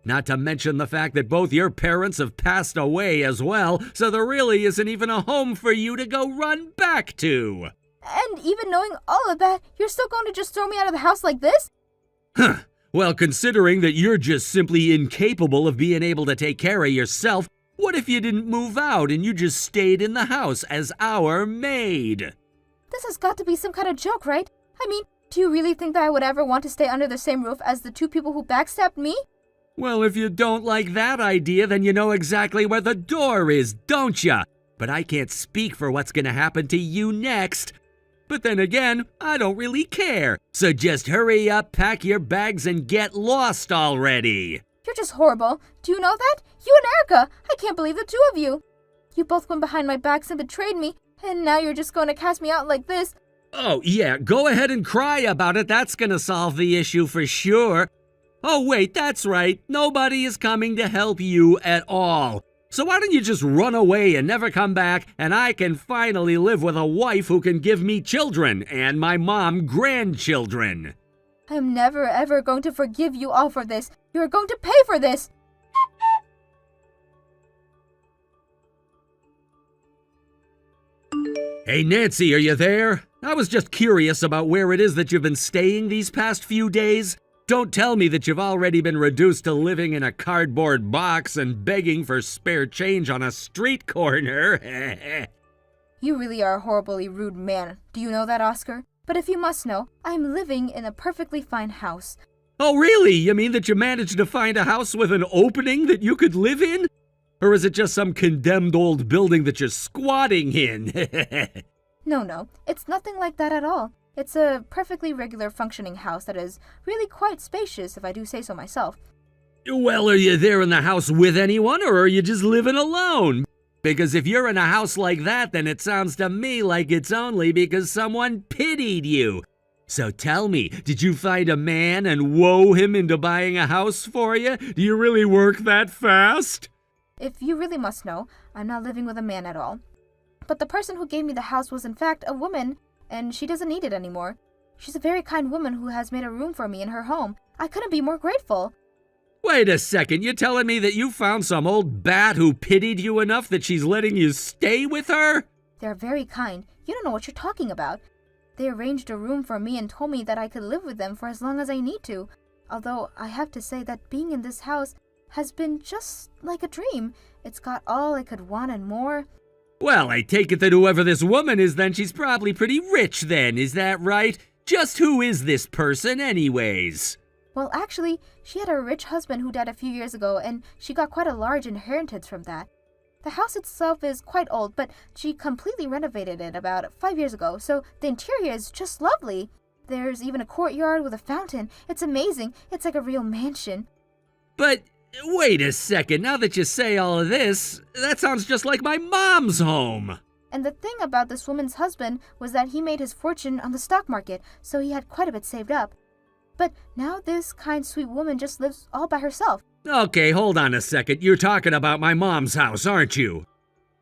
Not to mention the fact that both your parents have passed away as well, so there really isn't even a home for you to go run back to. And even knowing all of that, you're still going to just throw me out of the house like this? Huh. Well, considering that you're just simply incapable of being able to take care of yourself, what if you didn't move out and you just stayed in the house as our maid? This has got to be some kind of joke, right? I mean, do you really think that I would ever want to stay under the same roof as the two people who backstabbed me? Well, if you don't like that idea, then you know exactly where the door is, don't ya? But I can't speak for what's gonna happen to you next. But then again, I don't really care. So just hurry up, pack your bags, and get lost already. You're just horrible. Do you know that? You and Erica. I can't believe the two of you. You both went behind my backs and betrayed me, and now you're just going to cast me out like this. Oh, yeah, go ahead and cry about it. That's gonna solve the issue for sure. Oh, wait, that's right. Nobody is coming to help you at all. So why don't you just run away and never come back, and I can finally live with a wife who can give me children, and my mom grandchildren. I'm never ever going to forgive you all for this. You're going to pay for this. Hey, Nancy, are you there? I was just curious about where it is that you've been staying these past few days. Don't tell me that you've already been reduced to living in a cardboard box and begging for spare change on a street corner. You really are a horribly rude man. Do you know that, Oscar? But if you must know, I'm living in a perfectly fine house. Oh, really? You mean that you managed to find a house with an opening that you could live in? Or is it just some condemned old building that you're squatting in? No, it's nothing like that at all. It's a perfectly regular functioning house that is really quite spacious, if I do say so myself. Well, are you there in the house with anyone, or are you just living alone? Because if you're in a house like that, then it sounds to me like it's only because someone pitied you. So tell me, did you find a man and woo him into buying a house for you? Do you really work that fast? If you really must know, I'm not living with a man at all. But the person who gave me the house was in fact a woman, and she doesn't need it anymore. She's a very kind woman who has made a room for me in her home. I couldn't be more grateful. Wait a second, you're telling me that you found some old bat who pitied you enough that she's letting you stay with her? They're very kind. You don't know what you're talking about. They arranged a room for me and told me that I could live with them for as long as I need to. Although I have to say that being in this house has been just like a dream. It's got all I could want and more. Well, I take it that whoever this woman is, then she's probably pretty rich then, is that right? Just who is this person anyways? Well, actually, she had a rich husband who died a few years ago, and she got quite a large inheritance from that. The house itself is quite old, but she completely renovated it about 5 years ago, so the interior is just lovely. There's even a courtyard with a fountain. It's amazing. It's like a real mansion. But wait a second, now that you say all of this, that sounds just like my mom's home. And the thing about this woman's husband was that he made his fortune on the stock market, so he had quite a bit saved up. But now this kind, sweet woman just lives all by herself. Okay, hold on a second. You're talking about my mom's house, aren't you?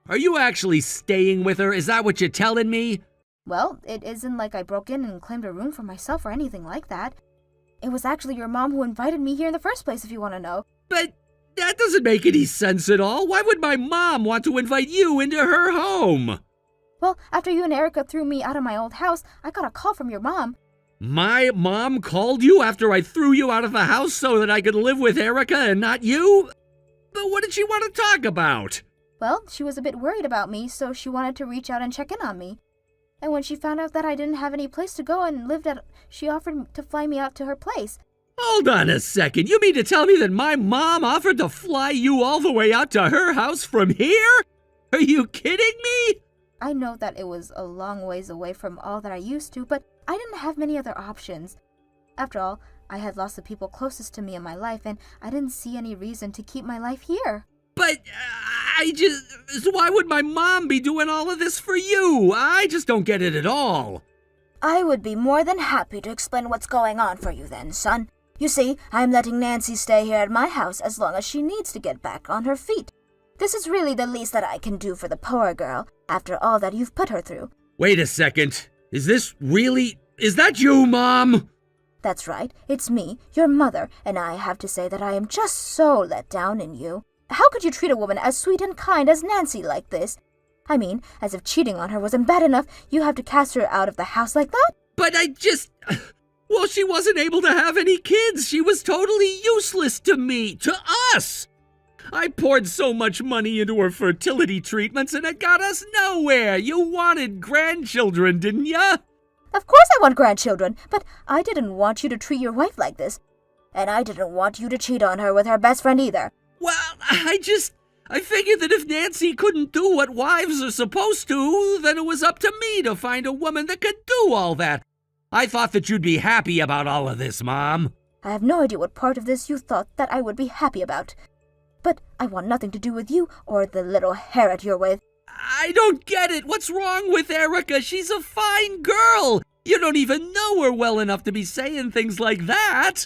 Are you actually staying with her? Is that what you're telling me? Well, it isn't like I broke in and claimed a room for myself or anything like that. It was actually your mom who invited me here in the first place, if you want to know. But that doesn't make any sense at all. Why would my mom want to invite you into her home? Well, after you and Erica threw me out of my old house, I got a call from your mom. My mom called you after I threw you out of the house so that I could live with Erica and not you? But what did she want to talk about? Well, she was a bit worried about me, so she wanted to reach out and check in on me. And when she found out that I didn't have any place to go and lived at, she offered to fly me out to her place. Hold on a second. You mean to tell me that my mom offered to fly you all the way out to her house from here? Are you kidding me? I know that it was a long ways away from all that I used to, but I didn't have many other options. After all, I had lost the people closest to me in my life, and I didn't see any reason to keep my life here. But why would my mom be doing all of this for you? I just don't get it at all. I would be more than happy to explain what's going on for you then, son. You see, I'm letting Nancy stay here at my house as long as she needs to get back on her feet. This is really the least that I can do for the poor girl, after all that you've put her through. Wait a second. Is that you, Mom? That's right, it's me, your mother, and I have to say that I am just so let down in you. How could you treat a woman as sweet and kind as Nancy like this? I mean, as if cheating on her wasn't bad enough, you have to cast her out of the house like that? But well, she wasn't able to have any kids. She was totally useless to me, to us. I poured so much money into her fertility treatments and it got us nowhere. You wanted grandchildren, didn't ya? Of course I want grandchildren, but I didn't want you to treat your wife like this. And I didn't want you to cheat on her with her best friend either. Well, I figured that if Nancy couldn't do what wives are supposed to, then it was up to me to find a woman that could do all that. I thought that you'd be happy about all of this, Mom. I have no idea what part of this you thought that I would be happy about. But I want nothing to do with you or the little harrot you're with. I don't get it. What's wrong with Erica? She's a fine girl. You don't even know her well enough to be saying things like that.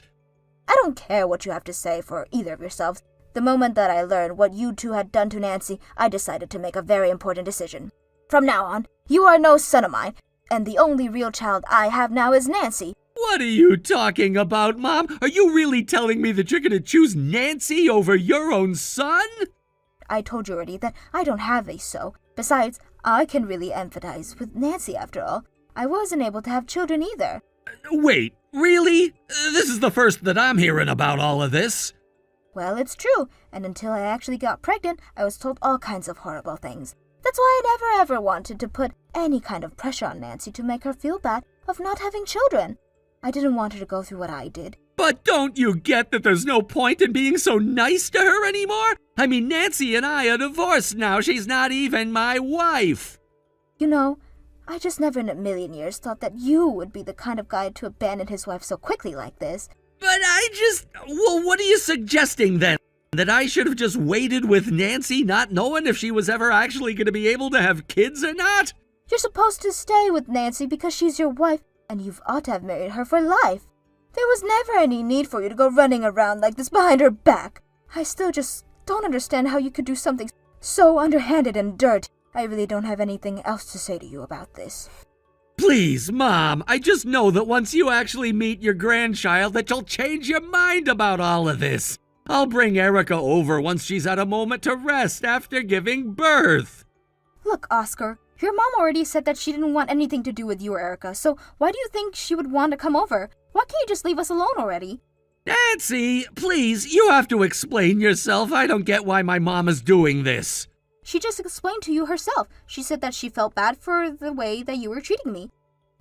I don't care what you have to say for either of yourselves. The moment that I learned what you two had done to Nancy, I decided to make a very important decision. From now on, you are no son of mine, and the only real child I have now is Nancy. What are you talking about, Mom? Are you really telling me that you're going to choose Nancy over your own son? I told you already that I don't have a so. Besides, I can really empathize with Nancy after all. I wasn't able to have children either. Wait, really? This is the first that I'm hearing about all of this. Well, it's true, and until I actually got pregnant, I was told all kinds of horrible things. That's why I never ever wanted to put any kind of pressure on Nancy to make her feel bad of not having children. I didn't want her to go through what I did. But don't you get that there's no point in being so nice to her anymore? I mean, Nancy and I are divorced now. She's not even my wife. You know, I just never in a million years thought that you would be the kind of guy to abandon his wife so quickly like this. But well, what are you suggesting then? That I should have just waited with Nancy, not knowing if she was ever actually going to be able to have kids or not? You're supposed to stay with Nancy because she's your wife, and you've ought to have married her for life. There was never any need for you to go running around like this behind her back. I still just don't understand how you could do something so underhanded and dirty. I really don't have anything else to say to you about this. Please, Mom, I just know that once you actually meet your grandchild that you'll change your mind about all of this. I'll bring Erica over once she's had a moment to rest after giving birth. Look, Oscar, Your mom already said that she didn't want anything to do with you or Erica, so why do you think she would want to come over? Why can't you just leave us alone already? Nancy, please, you have to explain yourself. I don't get why my mom is doing this. She just explained to you herself. She said that she felt bad for the way that you were treating me.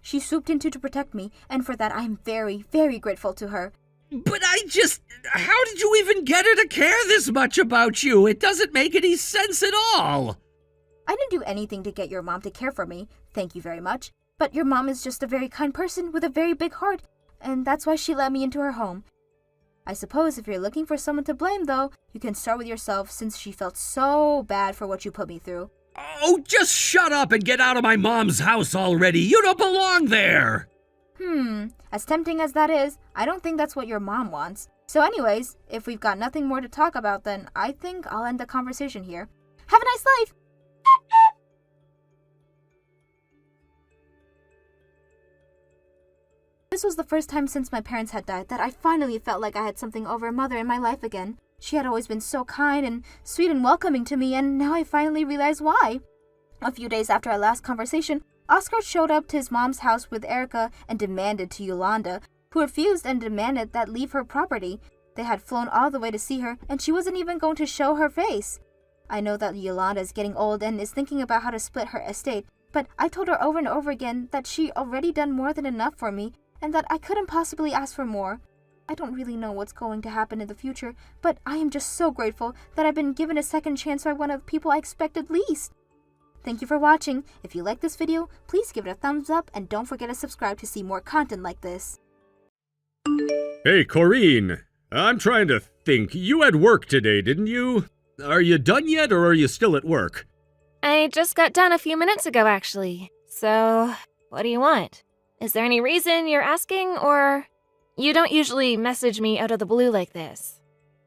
She swooped in to protect me, and for that I am very, very grateful to her. But how did you even get her to care this much about you? It doesn't make any sense at all. I didn't do anything to get your mom to care for me, thank you very much. But your mom is just a very kind person with a very big heart, and that's why she let me into her home. I suppose if you're looking for someone to blame, though, you can start with yourself since she felt so bad for what you put me through. Oh, just shut up and get out of my mom's house already. You don't belong there. As tempting as that is, I don't think that's what your mom wants. So anyways, if we've got nothing more to talk about, then I think I'll end the conversation here. Have a nice life! This was the first time since my parents had died that I finally felt like I had something over a mother in my life again. She had always been so kind and sweet and welcoming to me, and now I finally realize why. A few days after our last conversation, Oscar showed up to his mom's house with Erica and demanded to Yolanda, who refused and demanded that leave her property. They had flown all the way to see her, and she wasn't even going to show her face. I know that Yolanda is getting old and is thinking about how to split her estate, but I told her over and over again that she already done more than enough for me, and that I couldn't possibly ask for more. I don't really know what's going to happen in the future, but I am just so grateful that I've been given a second chance by one of the people I expected least. Thank you for watching. If you like this video, please give it a thumbs up and don't forget to subscribe to see more content like this. Hey, Corinne. I'm trying to think. You had work today, didn't you? Are you done yet, or are you still at work? I just got done a few minutes ago, actually. So, what do you want? Is there any reason you're asking, or... You don't usually message me out of the blue like this.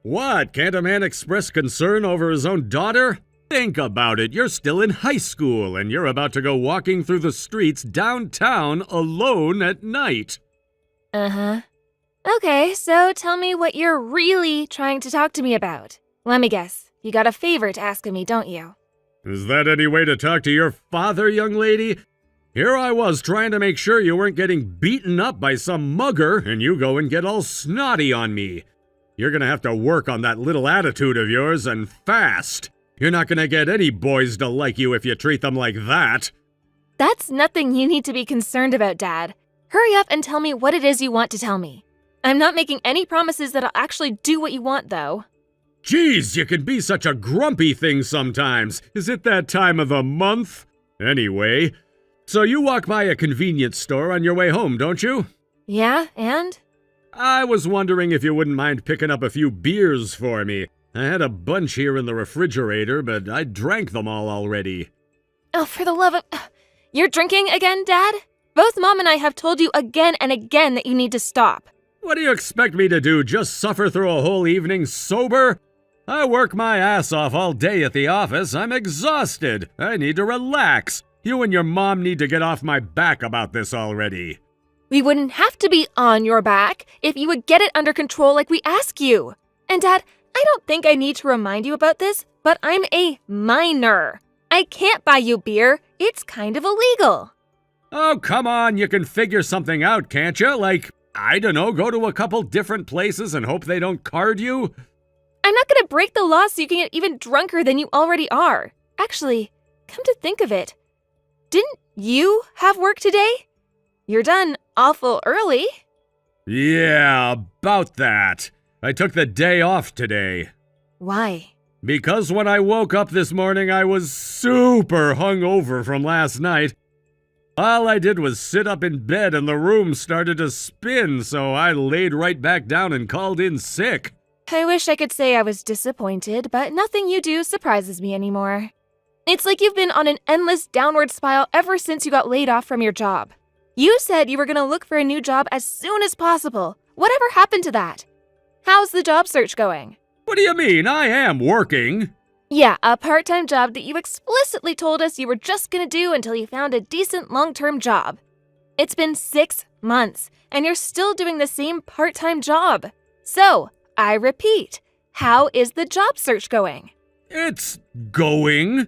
What? Can't a man express concern over his own daughter? Think about it. You're still in high school, and you're about to go walking through the streets downtown alone at night. Uh-huh. Okay, so tell me what you're really trying to talk to me about. Let me guess. You got a favor to ask of me, don't you? Is that any way to talk to your father, young lady? Here I was trying to make sure you weren't getting beaten up by some mugger, and you go and get all snotty on me. You're gonna have to work on that little attitude of yours, and fast. You're not gonna get any boys to like you if you treat them like that. That's nothing you need to be concerned about, Dad. Hurry up and tell me what it is you want to tell me. I'm not making any promises that I'll actually do what you want, though. Geez, you can be such a grumpy thing sometimes. Is it that time of the month? Anyway... So you walk by a convenience store on your way home, don't you? Yeah, and? I was wondering if you wouldn't mind picking up a few beers for me. I had a bunch here in the refrigerator, but I drank them all already. Oh, for the love of... You're drinking again, Dad? Both Mom and I have told you again and again that you need to stop. What do you expect me to do, just suffer through a whole evening sober? I work my ass off all day at the office. I'm exhausted. I need to relax. You and your mom need to get off my back about this already. We wouldn't have to be on your back if you would get it under control like we ask you. And Dad, I don't think I need to remind you about this, but I'm a minor. I can't buy you beer. It's kind of illegal. Oh, come on. You can figure something out, can't you? Like, I don't know, go to a couple different places and hope they don't card you? I'm not going to break the law so you can get even drunker than you already are. Actually, come to think of it, didn't you have work today? You're done awful early. Yeah, about that. I took the day off today. Why? Because when I woke up this morning, I was super hungover from last night. All I did was sit up in bed and the room started to spin, so I laid right back down and called in sick. I wish I could say I was disappointed, but nothing you do surprises me anymore. It's like you've been on an endless downward spiral ever since you got laid off from your job. You said you were going to look for a new job as soon as possible. Whatever happened to that? How's the job search going? What do you mean? I am working. Yeah, a part-time job that you explicitly told us you were just going to do until you found a decent long-term job. It's been 6 months, and you're still doing the same part-time job. So, I repeat, how is the job search going? It's going.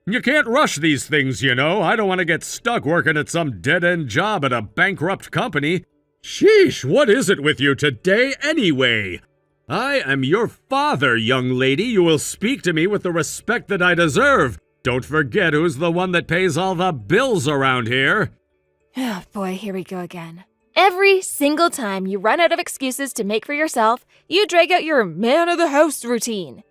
You can't rush these things, you know. I don't want to get stuck working at some dead-end job at a bankrupt company. Sheesh, what is it with you today anyway? I am your father, young lady. You will speak to me with the respect that I deserve. Don't forget who's the one that pays all the bills around here. Oh boy, here we go again. Every single time you run out of excuses to make for yourself, you drag out your man of the house routine.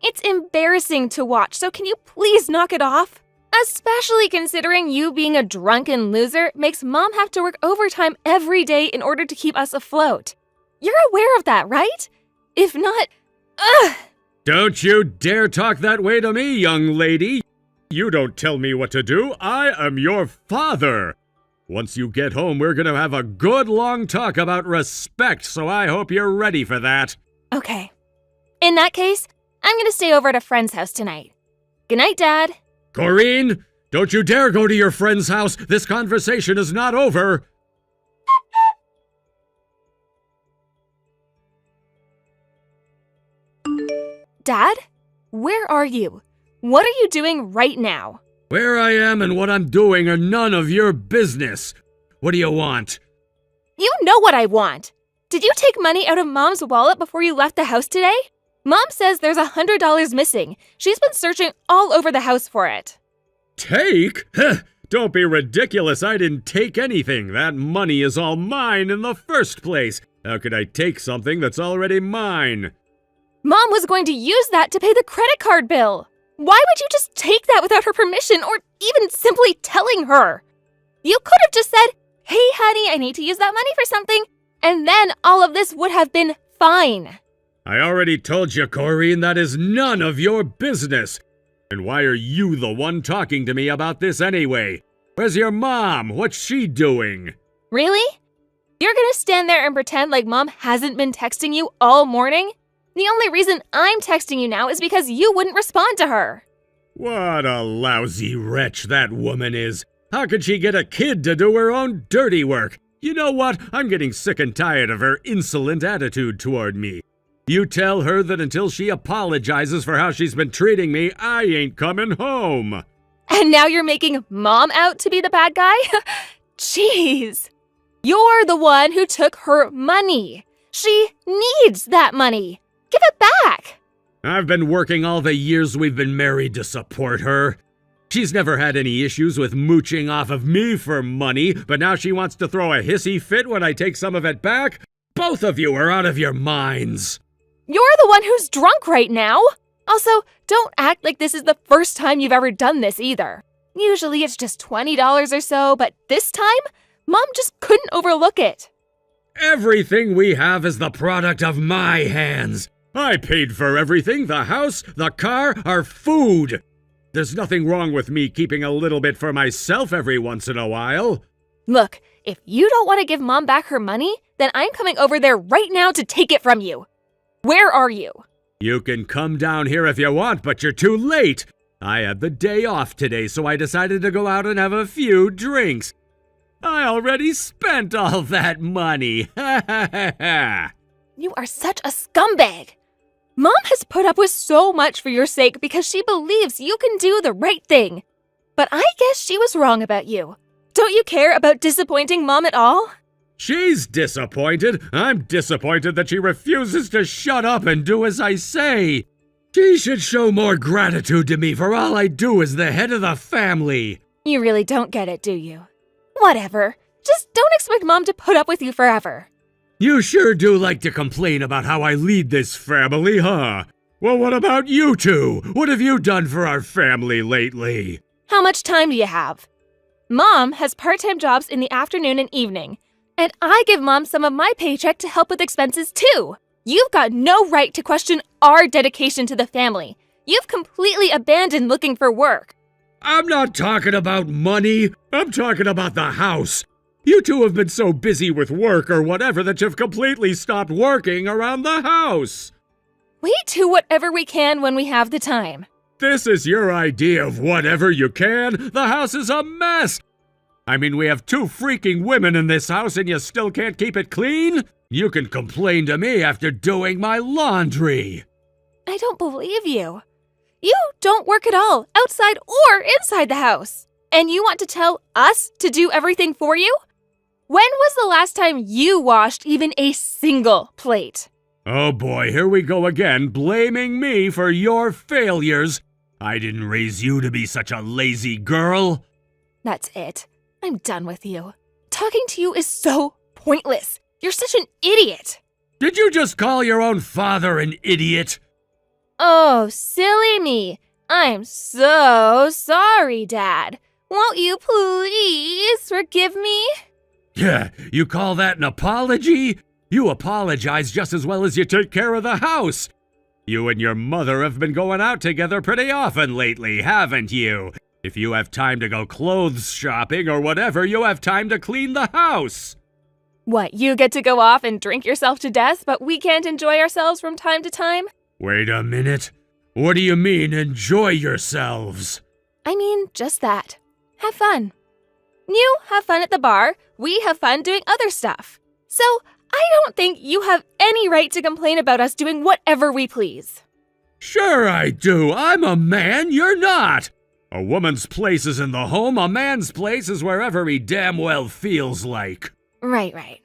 It's embarrassing to watch, so can you please knock it off? Especially considering you being a drunken loser makes Mom have to work overtime every day in order to keep us afloat. You're aware of that, right? If not, ugh! Don't you dare talk that way to me, young lady. You don't tell me what to do. I am your father. Once you get home, we're going to have a good long talk about respect, so I hope you're ready for that. Okay. In that case, I'm gonna stay over at a friend's house tonight. Good night, Dad. Corinne, don't you dare go to your friend's house. This conversation is not over. Dad? Where are you? What are you doing right now? Where I am and what I'm doing are none of your business. What do you want? You know what I want. Did you take money out of Mom's wallet before you left the house today? Mom says there's $100 missing. She's been searching all over the house for it. Take? Don't be ridiculous. I didn't take anything. That money is all mine in the first place. How could I take something that's already mine? Mom was going to use that to pay the credit card bill. Why would you just take that without her permission or even simply telling her? You could have just said, "Hey, honey, I need to use that money for something," and then all of this would have been fine. I already told you, Corinne, that is none of your business. And why are you the one talking to me about this anyway? Where's your mom? What's she doing? Really? You're gonna stand there and pretend like Mom hasn't been texting you all morning? The only reason I'm texting you now is because you wouldn't respond to her. What a lousy wretch that woman is. How could she get a kid to do her own dirty work? You know what? I'm getting sick and tired of her insolent attitude toward me. You tell her that until she apologizes for how she's been treating me, I ain't coming home. And now you're making Mom out to be the bad guy? Jeez. You're the one who took her money. She needs that money. Give it back. I've been working all the years we've been married to support her. She's never had any issues with mooching off of me for money, but now she wants to throw a hissy fit when I take some of it back? Both of you are out of your minds. You're the one who's drunk right now. Also, don't act like this is the first time you've ever done this either. Usually it's just $20 or so, but this time, Mom just couldn't overlook it. Everything we have is the product of my hands. I paid for everything, the house, the car, our food. There's nothing wrong with me keeping a little bit for myself every once in a while. Look, if you don't want to give Mom back her money, then I'm coming over there right now to take it from you. Where are you? You can come down here if you want, but you're too late. I had the day off today, so I decided to go out and have a few drinks. I already spent all that money. Ha ha ha ha. You are such a scumbag. Mom has put up with so much for your sake because she believes you can do the right thing. But I guess she was wrong about you. Don't you care about disappointing Mom at all? She's disappointed. I'm disappointed that she refuses to shut up and do as I say. She should show more gratitude to me for all I do as the head of the family. You really don't get it, do you? Whatever. Just don't expect Mom to put up with you forever. You sure do like to complain about how I lead this family, huh? Well, what about you two? What have you done for our family lately? How much time do you have? Mom has part-time jobs in the afternoon and evening, and I give Mom some of my paycheck to help with expenses too. You've got no right to question our dedication to the family. You've completely abandoned looking for work. I'm not talking about money. I'm talking about the house. You two have been so busy with work or whatever that you've completely stopped working around the house. We do whatever we can when we have the time. This is your idea of whatever you can? The house is a mess. I mean, we have 2 freaking women in this house and you still can't keep it clean? You can complain to me after doing my laundry. I don't believe you. You don't work at all, outside or inside the house. And you want to tell us to do everything for you? When was the last time you washed even a single plate? Oh boy, here we go again, blaming me for your failures. I didn't raise you to be such a lazy girl. That's it. I'm done with you. Talking to you is so pointless. You're such an idiot. Did you just call your own father an idiot? Oh, silly me. I'm so sorry, Dad. Won't you please forgive me? Yeah, you call that an apology? You apologize just as well as you take care of the house. You and your mother have been going out together pretty often lately, haven't you? If you have time to go clothes shopping or whatever, you have time to clean the house. What, you get to go off and drink yourself to death, but we can't enjoy ourselves from time to time? Wait a minute. What do you mean, enjoy yourselves? I mean, just that. Have fun. You have fun at the bar, we have fun doing other stuff. So, I don't think you have any right to complain about us doing whatever we please. Sure I do. I'm a man, you're not. A woman's place is in the home, a man's place is wherever he damn well feels like. Right.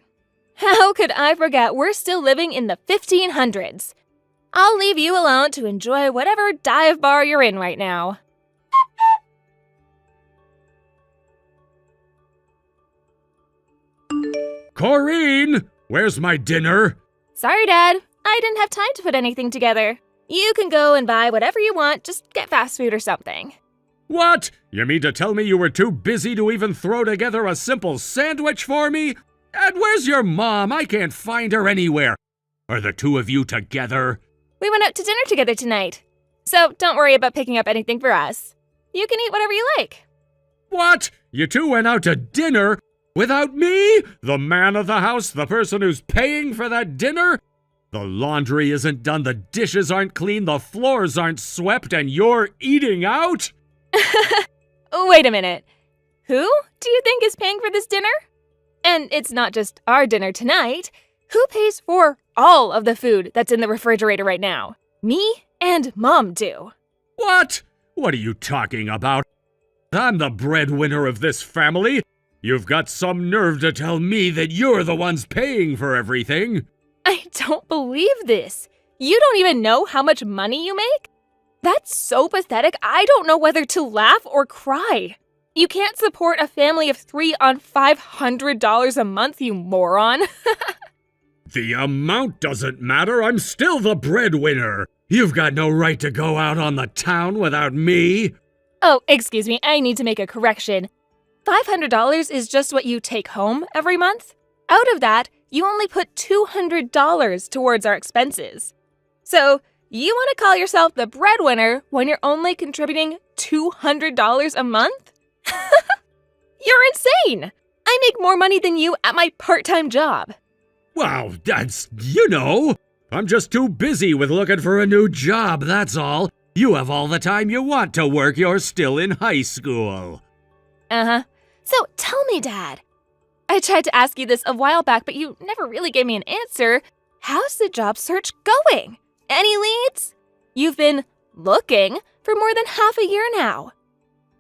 How could I forget we're still living in the 1500s? I'll leave you alone to enjoy whatever dive bar you're in right now. Corrine, where's my dinner? Sorry, Dad. I didn't have time to put anything together. You can go and buy whatever you want, just get fast food or something. What? You mean to tell me you were too busy to even throw together a simple sandwich for me? And where's your mom? I can't find her anywhere. Are the two of you together? We went out to dinner together tonight. So don't worry about picking up anything for us. You can eat whatever you like. What? You two went out to dinner? Without me? The man of the house, the person who's paying for that dinner? The laundry isn't done, the dishes aren't clean, the floors aren't swept, and you're eating out? Wait a minute. Who do you think is paying for this dinner? And it's not just our dinner tonight. Who pays for all of the food that's in the refrigerator right now? Me and Mom do. What? What are you talking about? I'm the breadwinner of this family. You've got some nerve to tell me that you're the ones paying for everything. I don't believe this. You don't even know how much money you make? That's so pathetic, I don't know whether to laugh or cry. You can't support a family of 3 on $500 a month, you moron. The amount doesn't matter. I'm still the breadwinner. You've got no right to go out on the town without me. Oh, excuse me, I need to make a correction. $500 is just what you take home every month. Out of that, you only put $200 towards our expenses. So, you want to call yourself the breadwinner when you're only contributing $200 a month? You're insane! I make more money than you at my part-time job. Wow, that's, I'm just too busy with looking for a new job, that's all. You have all the time you want to work, you're still in high school. Uh-huh. So tell me, Dad. I tried to ask you this a while back, but you never really gave me an answer. How's the job search going? Any leads? You've been looking for more than half a year now.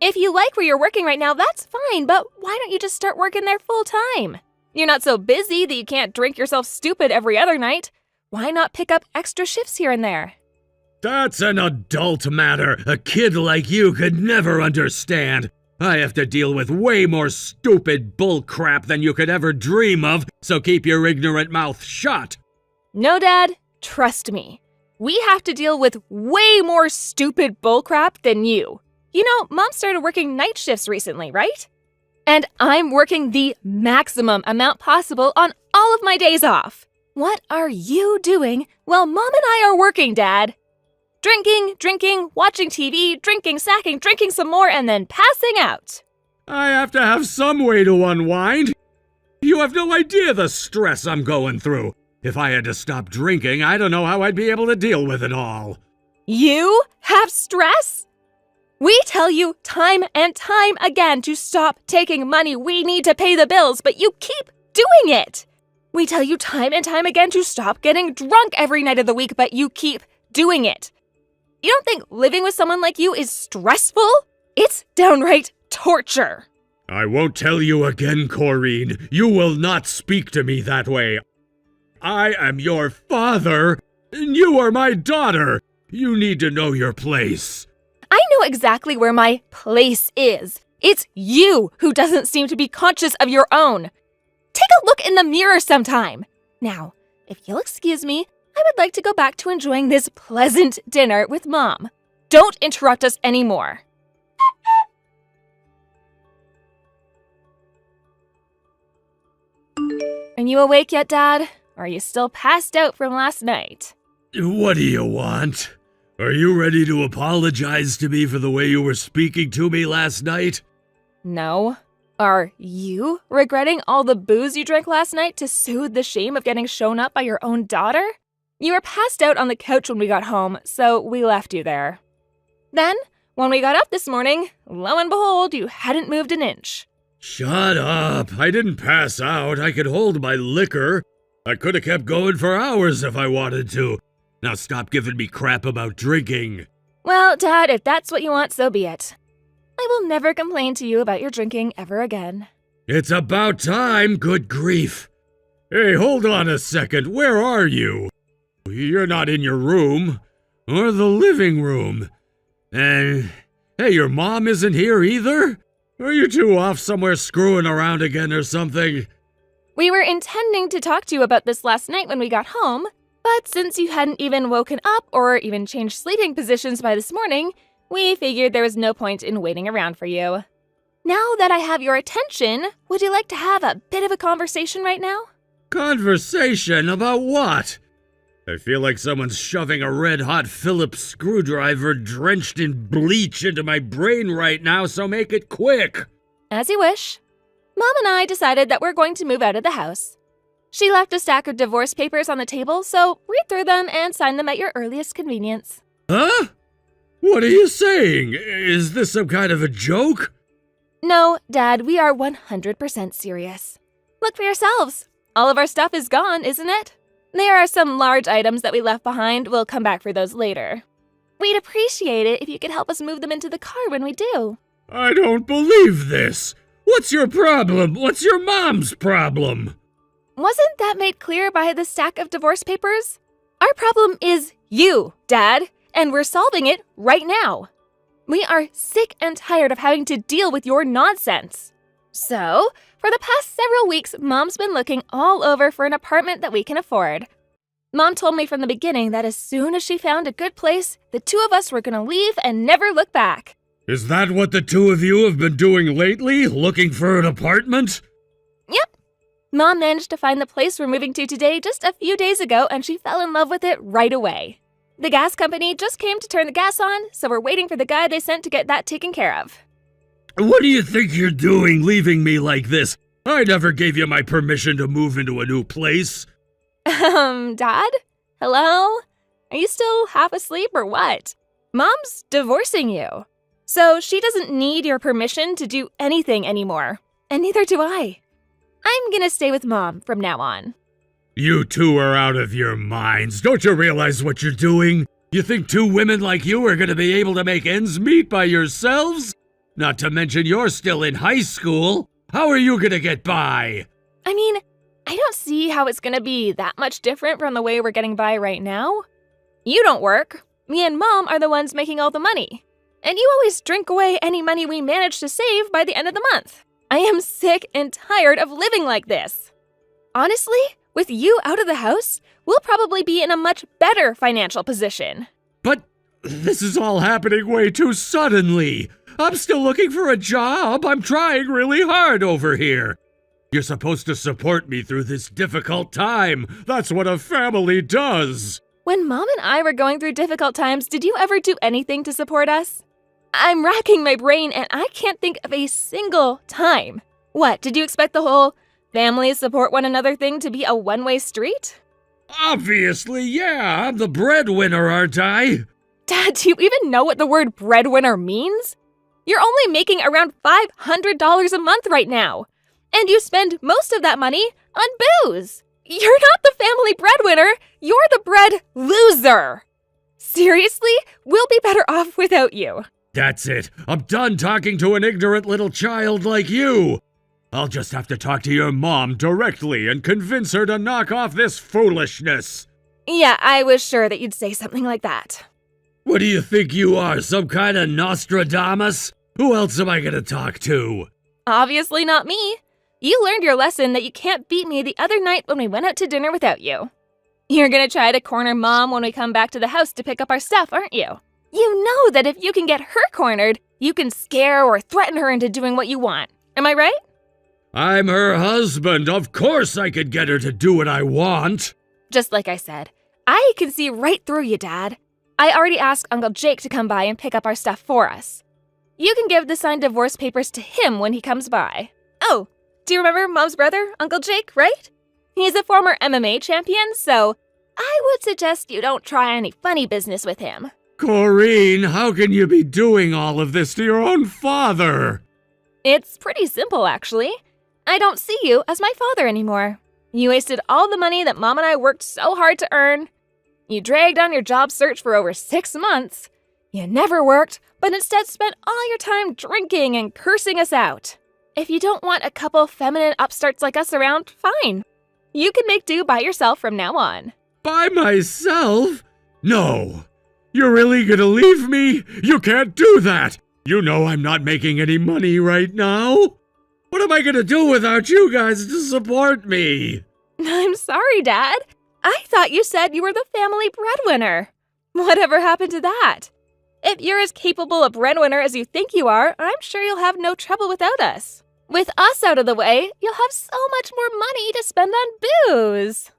If you like where you're working right now, that's fine, but why don't you just start working there full time? You're not so busy that you can't drink yourself stupid every other night. Why not pick up extra shifts here and there? That's an adult matter. A kid like you could never understand. I have to deal with way more stupid bullcrap than you could ever dream of, so keep your ignorant mouth shut. No, Dad, trust me. We have to deal with way more stupid bullcrap than you. You know, Mom started working night shifts recently, right? And I'm working the maximum amount possible on all of my days off. What are you doing while Mom and I are working, Dad? Drinking, watching TV, drinking, snacking, drinking some more, and then passing out. I have to have some way to unwind. You have no idea the stress I'm going through. If I had to stop drinking, I don't know how I'd be able to deal with it all. You have stress? We tell you time and time again to stop taking money. We need to pay the bills, but you keep doing it. We tell you time and time again to stop getting drunk every night of the week, but you keep doing it. You don't think living with someone like you is stressful? It's downright torture. I won't tell you again, Corinne. You will not speak to me that way. I am your father, and you are my daughter. You need to know your place. I know exactly where my place is. It's you who doesn't seem to be conscious of your own. Take a look in the mirror sometime. Now, if you'll excuse me, I would like to go back to enjoying this pleasant dinner with Mom. Don't interrupt us anymore. Are you awake yet, Dad? Or are you still passed out from last night? What do you want? Are you ready to apologize to me for the way you were speaking to me last night? No. Are you regretting all the booze you drank last night to soothe the shame of getting shown up by your own daughter? You were passed out on the couch when we got home, so we left you there. Then, when we got up this morning, lo and behold, you hadn't moved an inch. Shut up. I didn't pass out. I could hold my liquor. I could have kept going for hours if I wanted to. Now stop giving me crap about drinking. Well, Dad, if that's what you want, so be it. I will never complain to you about your drinking ever again. It's about time, good grief. Hey, hold on a second. Where are you? You're not in your room. Or the living room. And, hey, your mom isn't here either? Are you two off somewhere screwing around again or something? We were intending to talk to you about this last night when we got home, but since you hadn't even woken up or even changed sleeping positions by this morning, we figured there was no point in waiting around for you. Now that I have your attention, would you like to have a bit of a conversation right now? Conversation about what? I feel like someone's shoving a red-hot Phillips screwdriver drenched in bleach into my brain right now, so make it quick. As you wish. Mom and I decided that we're going to move out of the house. She left a stack of divorce papers on the table, so read through them and sign them at your earliest convenience. Huh? What are you saying? Is this some kind of a joke? No, Dad, we are 100% serious. Look for yourselves. All of our stuff is gone, isn't it? There are some large items that we left behind. We'll come back for those later. We'd appreciate it if you could help us move them into the car when we do. I don't believe this. What's your problem? What's your mom's problem? Wasn't that made clear by the stack of divorce papers? Our problem is you, Dad, and we're solving it right now. We are sick and tired of having to deal with your nonsense. So, for the past several weeks, Mom's been looking all over for an apartment that we can afford. Mom told me from the beginning that as soon as she found a good place, the two of us were going to leave and never look back. Is that what the two of you have been doing lately? Looking for an apartment? Yep. Mom managed to find the place we're moving to today just a few days ago, and she fell in love with it right away. The gas company just came to turn the gas on, so we're waiting for the guy they sent to get that taken care of. What do you think you're doing leaving me like this? I never gave you my permission to move into a new place. Dad? Hello? Are you still half asleep or what? Mom's divorcing you. So she doesn't need your permission to do anything anymore. And neither do I. I'm gonna stay with Mom from now on. You two are out of your minds. Don't you realize what you're doing? You think two women like you are gonna be able to make ends meet by yourselves? Not to mention you're still in high school. How are you gonna get by? I mean, I don't see how it's gonna be that much different from the way we're getting by right now. You don't work. Me and Mom are the ones making all the money. And you always drink away any money we manage to save by the end of the month. I am sick and tired of living like this. Honestly, with you out of the house, we'll probably be in a much better financial position. But this is all happening way too suddenly. I'm still looking for a job. I'm trying really hard over here. You're supposed to support me through this difficult time. That's what a family does. When Mom and I were going through difficult times, did you ever do anything to support us? I'm racking my brain and I can't think of a single time. What, did you expect the whole families support one another thing to be a one-way street? Obviously, yeah. I'm the breadwinner, aren't I? Dad, do you even know what the word breadwinner means? You're only making around $500 a month right now. And you spend most of that money on booze. You're not the family breadwinner. You're the bread loser. Seriously? We'll be better off without you. That's it. I'm done talking to an ignorant little child like you. I'll just have to talk to your mom directly and convince her to knock off this foolishness. Yeah, I was sure that you'd say something like that. What do you think you are, some kind of Nostradamus? Who else am I gonna talk to? Obviously not me. You learned your lesson that you can't beat me the other night when we went out to dinner without you. You're gonna try to corner Mom when we come back to the house to pick up our stuff, aren't you? You know that if you can get her cornered, you can scare or threaten her into doing what you want. Am I right? I'm her husband. Of course I could get her to do what I want. Just like I said, I can see right through you, Dad. I already asked Uncle Jake to come by and pick up our stuff for us. You can give the signed divorce papers to him when he comes by. Oh, do you remember Mom's brother, Uncle Jake, right? He's a former MMA champion, so I would suggest you don't try any funny business with him. Corrine, how can you be doing all of this to your own father? It's pretty simple, actually. I don't see you as my father anymore. You wasted all the money that Mom and I worked so hard to earn. You dragged on your job search for over 6 months. You never worked, but instead spent all your time drinking and cursing us out. If you don't want a couple feminine upstarts like us around, fine. You can make do by yourself from now on. By myself? No. You're really gonna leave me? You can't do that. You know I'm not making any money right now. What am I gonna do without you guys to support me? I'm sorry, Dad. I thought you said you were the family breadwinner. Whatever happened to that? If you're as capable a breadwinner as you think you are, I'm sure you'll have no trouble without us. With us out of the way, you'll have so much more money to spend on booze.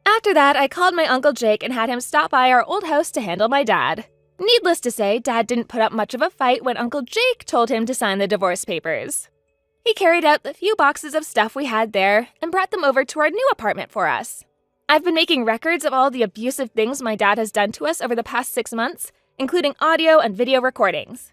After that, I called my Uncle Jake and had him stop by our old house to handle my dad. Needless to say, Dad didn't put up much of a fight when Uncle Jake told him to sign the divorce papers. He carried out the few boxes of stuff we had there and brought them over to our new apartment for us. I've been making records of all the abusive things my dad has done to us over the past 6 months, including audio and video recordings.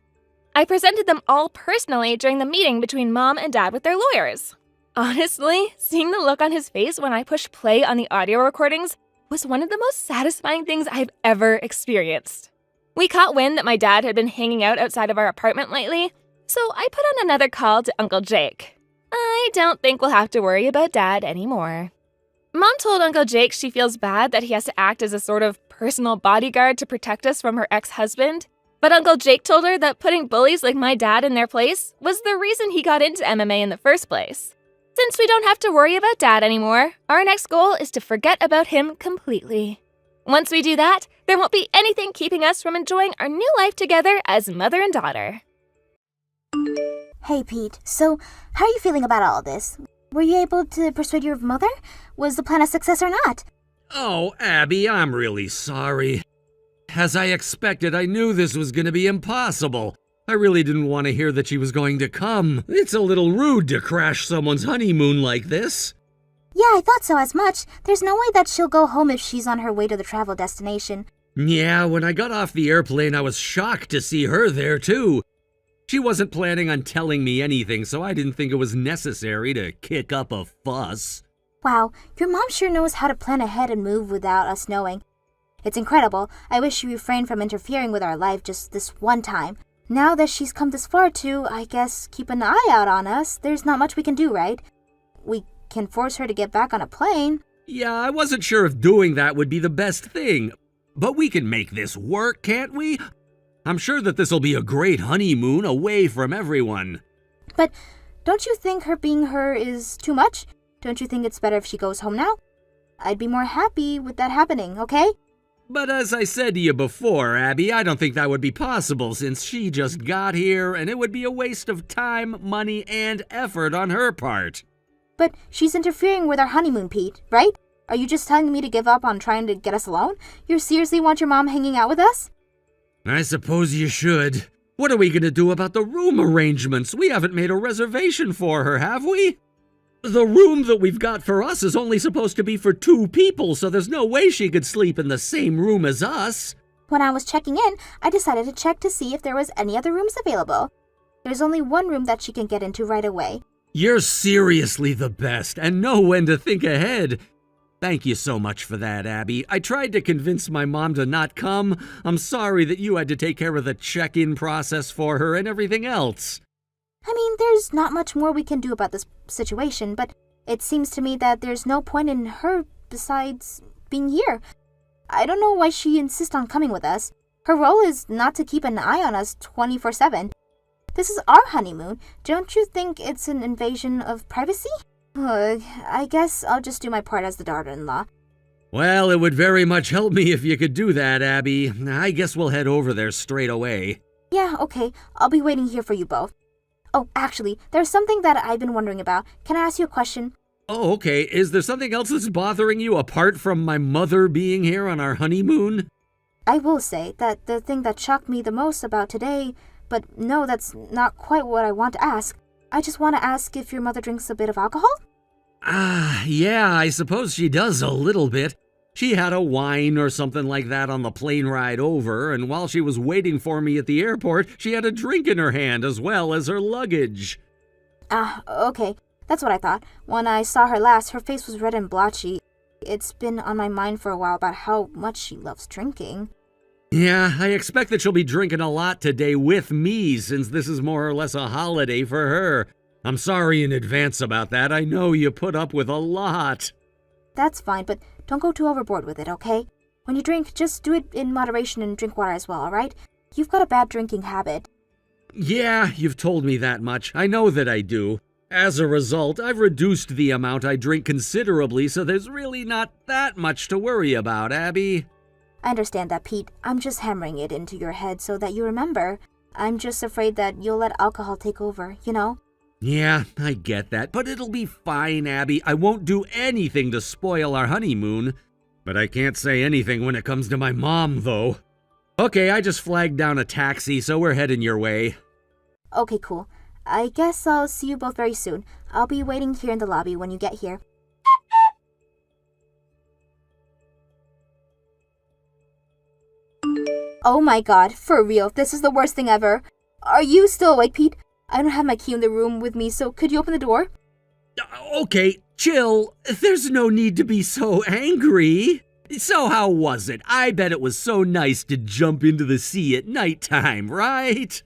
I presented them all personally during the meeting between Mom and Dad with their lawyers. Honestly, seeing the look on his face when I pushed play on the audio recordings was one of the most satisfying things I've ever experienced. We caught wind that my dad had been hanging out outside of our apartment lately, so I put on another call to Uncle Jake. I don't think we'll have to worry about Dad anymore. Mom told Uncle Jake she feels bad that he has to act as a sort of personal bodyguard to protect us from her ex-husband, but Uncle Jake told her that putting bullies like my dad in their place was the reason he got into MMA in the first place. Since we don't have to worry about Dad anymore, our next goal is to forget about him completely. Once we do that, there won't be anything keeping us from enjoying our new life together as mother and daughter. Hey, Pete. So, how are you feeling about all this? Were you able to persuade your mother? Was the plan a success or not? Oh, Abby, I'm really sorry. As I expected, I knew this was going to be impossible. I really didn't want to hear that she was going to come. It's a little rude to crash someone's honeymoon like this. Yeah, I thought so as much. There's no way that she'll go home if she's on her way to the travel destination. Yeah, when I got off the airplane, I was shocked to see her there, too. She wasn't planning on telling me anything, so I didn't think it was necessary to kick up a fuss. Wow, your mom sure knows how to plan ahead and move without us knowing. It's incredible. I wish she refrained from interfering with our life just this one time. Now that she's come this far to, I guess, keep an eye out on us, there's not much we can do, right? We can force her to get back on a plane. Yeah, I wasn't sure if doing that would be the best thing. But we can make this work, can't we? I'm sure that this'll be a great honeymoon away from everyone. But don't you think her being her is too much? Don't you think it's better if she goes home now? I'd be more happy with that happening, okay? But as I said to you before, Abby, I don't think that would be possible since she just got here, and it would be a waste of time, money, and effort on her part. But she's interfering with our honeymoon, Pete, right? Are you just telling me to give up on trying to get us alone? You seriously want your mom hanging out with us? I suppose you should. What are we going to do about the room arrangements? We haven't made a reservation for her, have we? The room that we've got for us is only supposed to be for 2 people, so there's no way she could sleep in the same room as us. When I was checking in, I decided to check to see if there was any other rooms available. There's only one room that she can get into right away. You're seriously the best and know when to think ahead. Thank you so much for that, Abby. I tried to convince my mom to not come. I'm sorry that you had to take care of the check-in process for her and everything else. I mean, there's not much more we can do about this situation, but it seems to me that there's no point in her besides being here. I don't know why she insists on coming with us. Her role is not to keep an eye on us 24/7. This is our honeymoon. Don't you think it's an invasion of privacy? I guess I'll just do my part as the daughter-in-law. Well, it would very much help me if you could do that, Abby. I guess we'll head over there straight away. Yeah, okay. I'll be waiting here for you both. Oh, actually, there's something that I've been wondering about. Can I ask you a question? Oh, okay. Is there something else that's bothering you apart from my mother being here on our honeymoon? I will say that the thing that shocked me the most about today, but no, that's not quite what I want to ask. I just want to ask if your mother drinks a bit of alcohol? Yeah, I suppose she does a little bit. She had a wine or something like that on the plane ride over, and while she was waiting for me at the airport, she had a drink in her hand as well as her luggage. Okay. That's what I thought. When I saw her last, her face was red and blotchy. It's been on my mind for a while about how much she loves drinking. Yeah, I expect that she'll be drinking a lot today with me, since this is more or less a holiday for her. I'm sorry in advance about that. I know you put up with a lot. That's fine, but don't go too overboard with it, okay? When you drink, just do it in moderation and drink water as well, alright? You've got a bad drinking habit. Yeah, you've told me that much. I know that I do. As a result, I've reduced the amount I drink considerably, so there's really not that much to worry about, Abby. I understand that, Pete. I'm just hammering it into your head so that you remember. I'm just afraid that you'll let alcohol take over, you know? Yeah, I get that, but it'll be fine, Abby. I won't do anything to spoil our honeymoon. But I can't say anything when it comes to my mom, though. Okay, I just flagged down a taxi, so we're heading your way. Okay, cool. I guess I'll see you both very soon. I'll be waiting here in the lobby when you get here. Oh my god, for real, this is the worst thing ever. Are you still awake, Pete? I don't have my key in the room with me, so could you open the door? Okay, chill. There's no need to be so angry. So how was it? I bet it was so nice to jump into the sea at nighttime, right?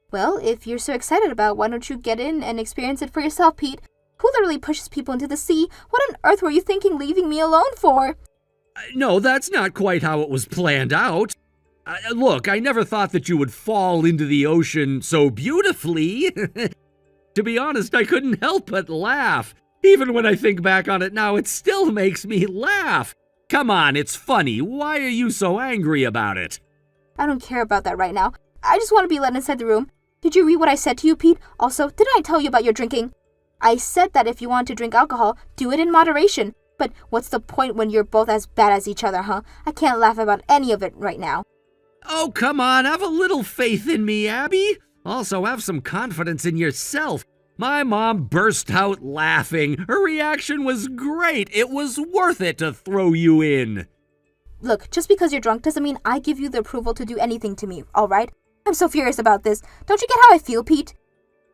Well, if you're so excited about it, why don't you get in and experience it for yourself, Pete? Who literally pushes people into the sea? What on earth were you thinking leaving me alone for? No, that's not quite how it was planned out. Look, I never thought that you would fall into the ocean so beautifully. To be honest, I couldn't help but laugh. Even when I think back on it now, it still makes me laugh. Come on, it's funny. Why are you so angry about it? I don't care about that right now. I just want to be let inside the room. Did you read what I said to you, Pete? Also, didn't I tell you about your drinking? I said that if you want to drink alcohol, do it in moderation. But what's the point when you're both as bad as each other, huh? I can't laugh about any of it right now. Oh, come on, have a little faith in me, Abby. Also, have some confidence in yourself. My mom burst out laughing. Her reaction was great. It was worth it to throw you in. Look, just because you're drunk doesn't mean I give you the approval to do anything to me, alright? I'm so furious about this. Don't you get how I feel, Pete?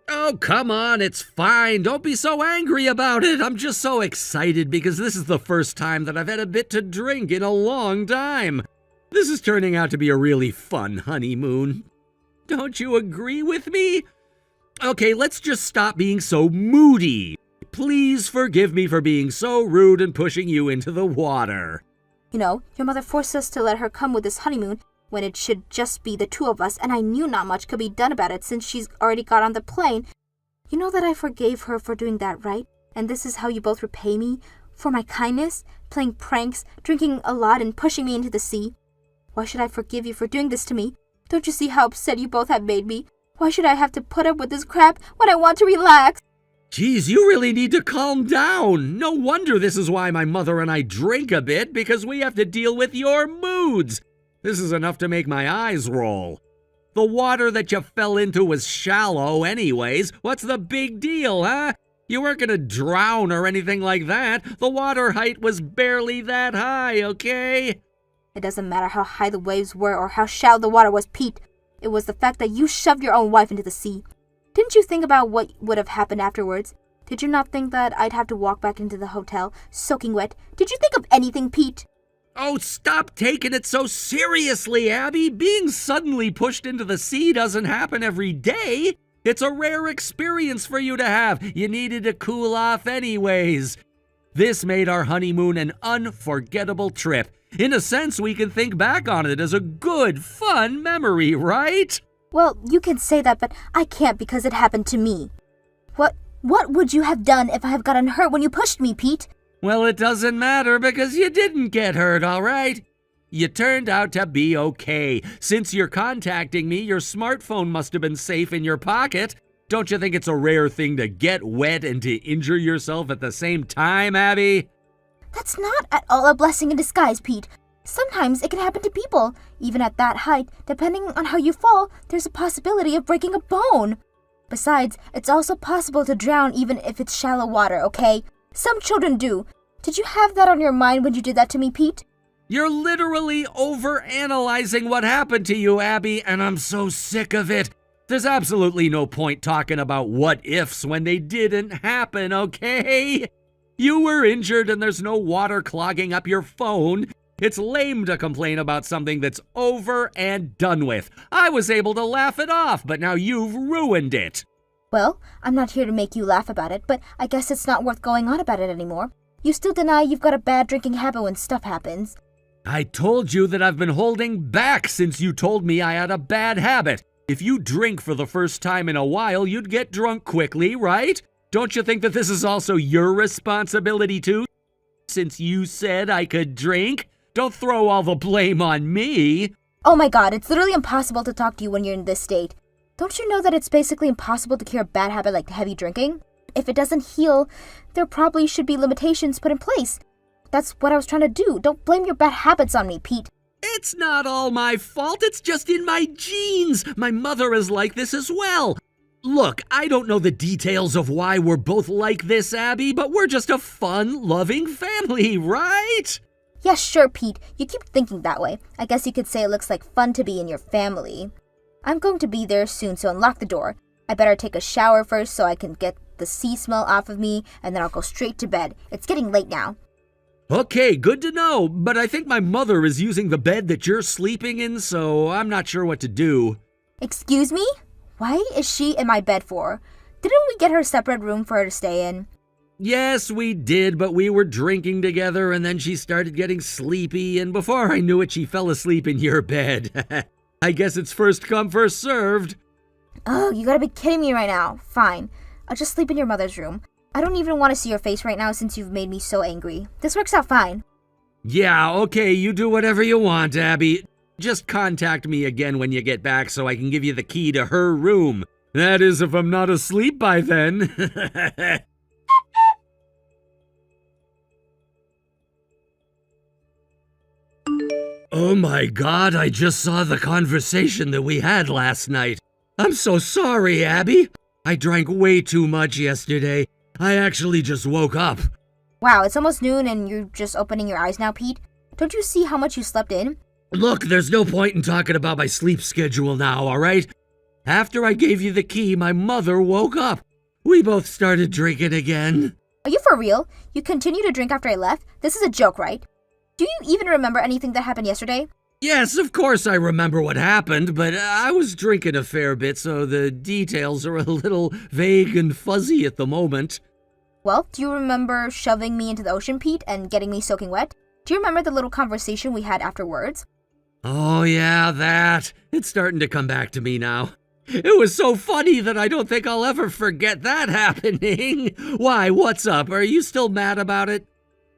Oh, come on, it's fine. Don't be so angry about it. I'm just so excited because this is the first time that I've had a bit to drink in a long time. This is turning out to be a really fun honeymoon. Don't you agree with me? Okay, let's just stop being so moody. Please forgive me for being so rude and pushing you into the water. You know, your mother forced us to let her come with this honeymoon when it should just be the two of us, and I knew not much could be done about it since she's already got on the plane. You know that I forgave her for doing that, right? And this is how you both repay me? For my kindness? Playing pranks, drinking a lot, and pushing me into the sea? Why should I forgive you for doing this to me? Don't you see how upset you both have made me? Why should I have to put up with this crap when I want to relax? Geez, you really need to calm down. No wonder this is why my mother and I drink a bit, because we have to deal with your moods. This is enough to make my eyes roll. The water that you fell into was shallow anyways. What's the big deal, huh? You weren't gonna drown or anything like that. The water height was barely that high, okay? It doesn't matter how high the waves were or how shallow the water was, Pete. It was the fact that you shoved your own wife into the sea. Didn't you think about what would have happened afterwards? Did you not think that I'd have to walk back into the hotel, soaking wet? Did you think of anything, Pete? Oh, stop taking it so seriously, Abby. Being suddenly pushed into the sea doesn't happen every day. It's a rare experience for you to have. You needed to cool off anyways. This made our honeymoon an unforgettable trip. In a sense, we can think back on it as a good, fun memory, right? Well, you can say that, but I can't because it happened to me. What would you have done if I had gotten hurt when you pushed me, Pete? Well, it doesn't matter because you didn't get hurt, all right? You turned out to be okay. Since you're contacting me, your smartphone must have been safe in your pocket. Don't you think it's a rare thing to get wet and to injure yourself at the same time, Abby? That's not at all a blessing in disguise, Pete. Sometimes it can happen to people. Even at that height, depending on how you fall, there's a possibility of breaking a bone. Besides, it's also possible to drown even if it's shallow water, okay? Some children do. Did you have that on your mind when you did that to me, Pete? You're literally overanalyzing what happened to you, Abby, and I'm so sick of it. There's absolutely no point talking about what-ifs when they didn't happen, okay? You were injured and there's no water clogging up your phone. It's lame to complain about something that's over and done with. I was able to laugh it off, but now you've ruined it. Well, I'm not here to make you laugh about it, but I guess it's not worth going on about it anymore. You still deny you've got a bad drinking habit when stuff happens. I told you that I've been holding back since you told me I had a bad habit. If you drink for the first time in a while, you'd get drunk quickly, right? Don't you think that this is also your responsibility too? Since you said I could drink, don't throw all the blame on me. Oh my god, it's literally impossible to talk to you when you're in this state. Don't you know that it's basically impossible to cure a bad habit like heavy drinking? If it doesn't heal, there probably should be limitations put in place. That's what I was trying to do. Don't blame your bad habits on me, Pete. It's not all my fault, it's just in my genes. My mother is like this as well. Look, I don't know the details of why we're both like this, Abby, but we're just a fun, loving family, right? Yeah, sure, Pete. You keep thinking that way. I guess you could say it looks like fun to be in your family. I'm going to be there soon, so unlock the door. I better take a shower first so I can get the sea smell off of me, and then I'll go straight to bed. It's getting late now. Okay, good to know, but I think my mother is using the bed that you're sleeping in, so I'm not sure what to do. Excuse me? Why is she in my bed for? Didn't we get her a separate room for her to stay in? Yes, we did, but we were drinking together and then she started getting sleepy, and before I knew it, she fell asleep in your bed. I guess it's first come, first served. Oh, you gotta be kidding me right now. Fine. I'll just sleep in your mother's room. I don't even want to see your face right now since you've made me so angry. This works out fine. Yeah, okay, you do whatever you want, Abby. Just contact me again when you get back so I can give you the key to her room. That is, if I'm not asleep by then. Oh my God, I just saw the conversation that we had last night. I'm so sorry, Abby. I drank way too much yesterday. I actually just woke up. Wow, it's almost noon and you're just opening your eyes now, Pete? Don't you see how much you slept in? Look, there's no point in talking about my sleep schedule now, all right? After I gave you the key, my mother woke up. We both started drinking again. Are you for real? You continue to drink after I left? This is a joke, right? Do you even remember anything that happened yesterday? Yes, of course I remember what happened, but I was drinking a fair bit, so the details are a little vague and fuzzy at the moment. Well, do you remember shoving me into the ocean, Pete, and getting me soaking wet? Do you remember the little conversation we had afterwards? Oh yeah, that. It's starting to come back to me now. It was so funny that I don't think I'll ever forget that happening. Why, what's up? Are you still mad about it?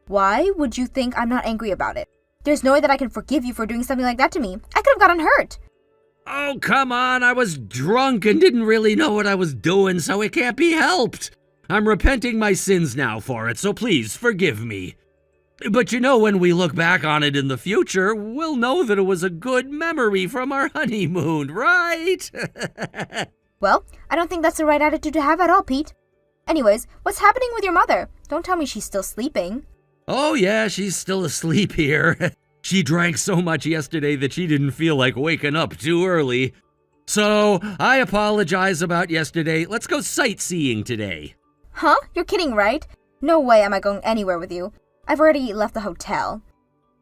Why would you think I'm not angry about it? There's no way that I can forgive you for doing something like that to me. I could have gotten hurt. Oh, come on. I was drunk and didn't really know what I was doing, so it can't be helped. I'm repenting my sins now for it, so please forgive me. But you know, when we look back on it in the future, we'll know that it was a good memory from our honeymoon, right? Well, I don't think that's the right attitude to have at all, Pete. Anyways, what's happening with your mother? Don't tell me she's still sleeping. Oh yeah, she's still asleep here. She drank so much yesterday that she didn't feel like waking up too early. So, I apologize about yesterday. Let's go sightseeing today. Huh? You're kidding, right? No way am I going anywhere with you. I've already left the hotel.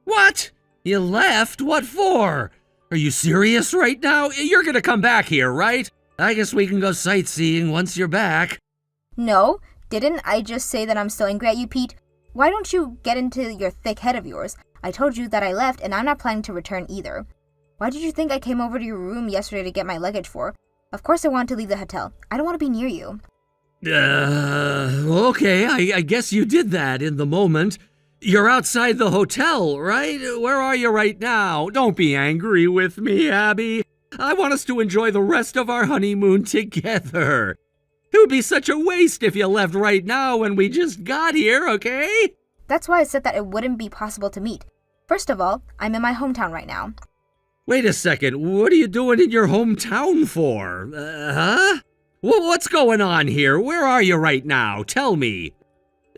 What? You left? What for? Are you serious right now? You're gonna come back here, right? I guess we can go sightseeing once you're back. No, didn't I just say that I'm still angry at you, Pete? Why don't you get into your thick head of yours? I told you that I left and I'm not planning to return either. Why did you think I came over to your room yesterday to get my luggage for? Of course I want to leave the hotel. I don't want to be near you. Okay, I guess you did that in the moment. You're outside the hotel, right? Where are you right now? Don't be angry with me, Abby. I want us to enjoy the rest of our honeymoon together. It would be such a waste if you left right now when we just got here, okay? That's why I said that it wouldn't be possible to meet. First of all, I'm in my hometown right now. Wait a second, what are you doing in your hometown for? Huh? What's going on here? Where are you right now? Tell me.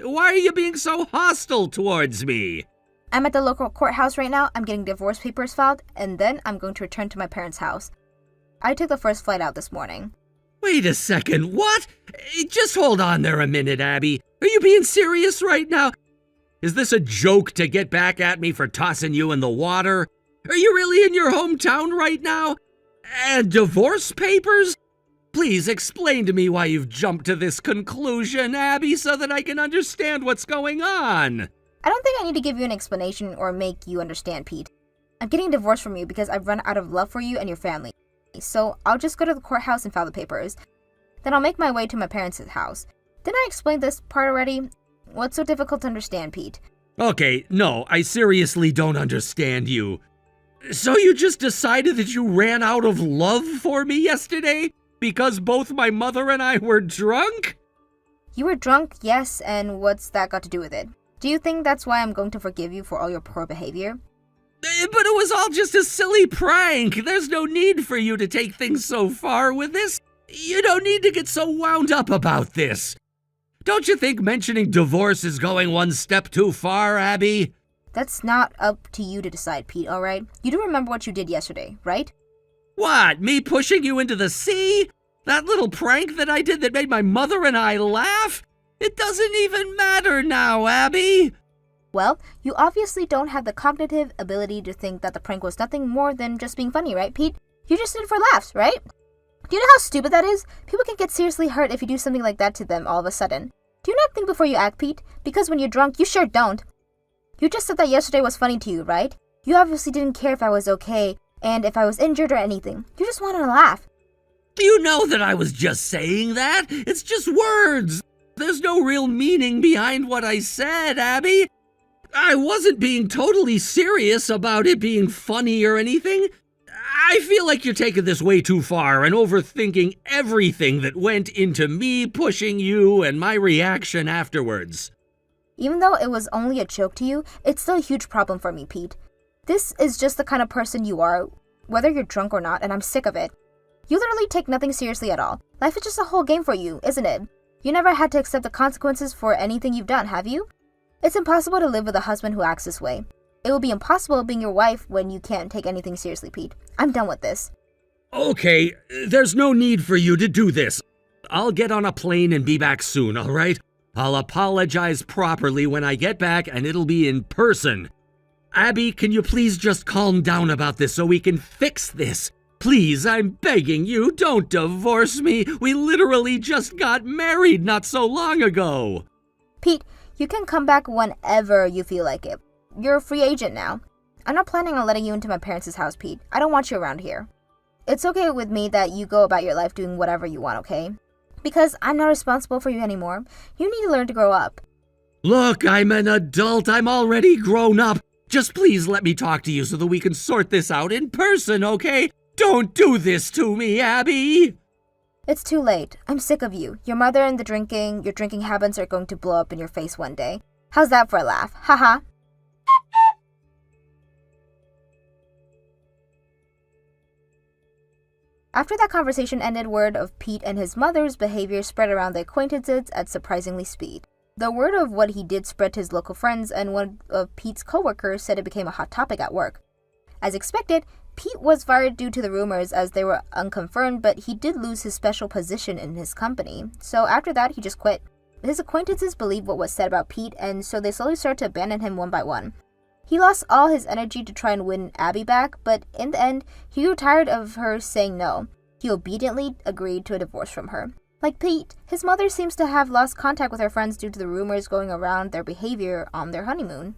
Why are you being so hostile towards me? I'm at the local courthouse right now. I'm getting divorce papers filed, and then I'm going to return to my parents' house. I took the first flight out this morning. Wait a second, what? Just hold on there a minute, Abby. Are you being serious right now? Is this a joke to get back at me for tossing you in the water? Are you really in your hometown right now? And divorce papers? Please explain to me why you've jumped to this conclusion, Abby, so that I can understand what's going on. I don't think I need to give you an explanation or make you understand, Pete. I'm getting divorced from you because I've run out of love for you and your family. So I'll just go to the courthouse and file the papers. Then I'll make my way to my parents' house. Didn't I explain this part already? What's so difficult to understand, Pete? Okay, no, I seriously don't understand you. So you just decided that you ran out of love for me yesterday? Because both my mother and I were drunk? You were drunk, yes, and what's that got to do with it? Do you think that's why I'm going to forgive you for all your poor behavior? But it was all just a silly prank. There's no need for you to take things so far with this. You don't need to get so wound up about this. Don't you think mentioning divorce is going one step too far, Abby? That's not up to you to decide, Pete, alright? You do remember what you did yesterday, right? What, me pushing you into the sea? That little prank that I did that made my mother and I laugh? It doesn't even matter now, Abby. Well, you obviously don't have the cognitive ability to think that the prank was nothing more than just being funny, right, Pete? You just did it for laughs, right? Do you know how stupid that is? People can get seriously hurt if you do something like that to them all of a sudden. Do you not think before you act, Pete? Because when you're drunk, you sure don't. You just said that yesterday was funny to you, right? You obviously didn't care if I was okay and if I was injured or anything. You just wanted to laugh. You know that I was just saying that. It's just words. There's no real meaning behind what I said, Abby. I wasn't being totally serious about it being funny or anything. I feel like you're taking this way too far and overthinking everything that went into me pushing you and my reaction afterwards. Even though it was only a joke to you, it's still a huge problem for me, Pete. This is just the kind of person you are, whether you're drunk or not, and I'm sick of it. You literally take nothing seriously at all. Life is just a whole game for you, isn't it? You never had to accept the consequences for anything you've done, have you? It's impossible to live with a husband who acts this way. It will be impossible being your wife when you can't take anything seriously, Pete. I'm done with this. Okay, there's no need for you to do this. I'll get on a plane and be back soon, all right? I'll apologize properly when I get back, and it'll be in person. Abby, can you please just calm down about this so we can fix this? Please, I'm begging you, don't divorce me. We literally just got married not so long ago. Pete, you can come back whenever you feel like it. You're a free agent now. I'm not planning on letting you into my parents' house, Pete. I don't want you around here. It's okay with me that you go about your life doing whatever you want, okay? Because I'm not responsible for you anymore. You need to learn to grow up. Look, I'm an adult. I'm already grown up. Just please let me talk to you so that we can sort this out in person, okay? Don't do this to me, Abby! It's too late. I'm sick of you. Your mother and the drinking, your drinking habits are going to blow up in your face one day. How's that for a laugh? Haha. After that conversation ended, word of Pete and his mother's behavior spread around the acquaintances at surprisingly speed. The word of what he did spread to his local friends, and one of Pete's coworkers said it became a hot topic at work. As expected, Pete was fired due to the rumors as they were unconfirmed, but he did lose his special position in his company. So after that, he just quit. His acquaintances believed what was said about Pete, and so they slowly started to abandon him one by one. He lost all his energy to try and win Abby back, but in the end, he grew tired of her saying no. He obediently agreed to a divorce from her. Like Pete, his mother seems to have lost contact with her friends due to the rumors going around their behavior on their honeymoon.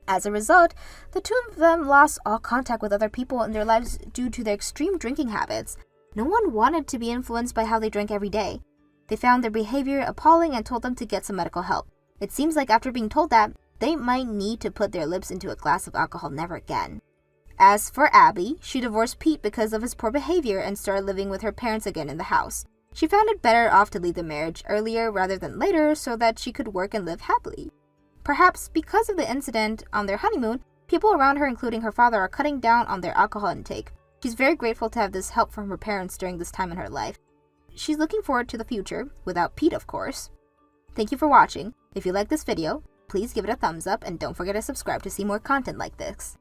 As a result, the two of them lost all contact with other people in their lives due to their extreme drinking habits. No one wanted to be influenced by how they drank every day. They found their behavior appalling and told them to get some medical help. It seems like after being told that, they might need to put their lips into a glass of alcohol never again. As for Abby, she divorced Pete because of his poor behavior and started living with her parents again in the house. She found it better off to leave the marriage earlier rather than later so that she could work and live happily. Perhaps because of the incident on their honeymoon, people around her, including her father, are cutting down on their alcohol intake. She's very grateful to have this help from her parents during this time in her life. She's looking forward to the future, without Pete of course. Thank you for watching. If you like this video, please give it a thumbs up and don't forget to subscribe to see more content like this.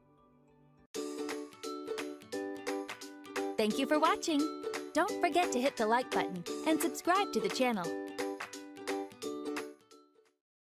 Thank you for watching. Don't forget to hit the like button and subscribe to the channel.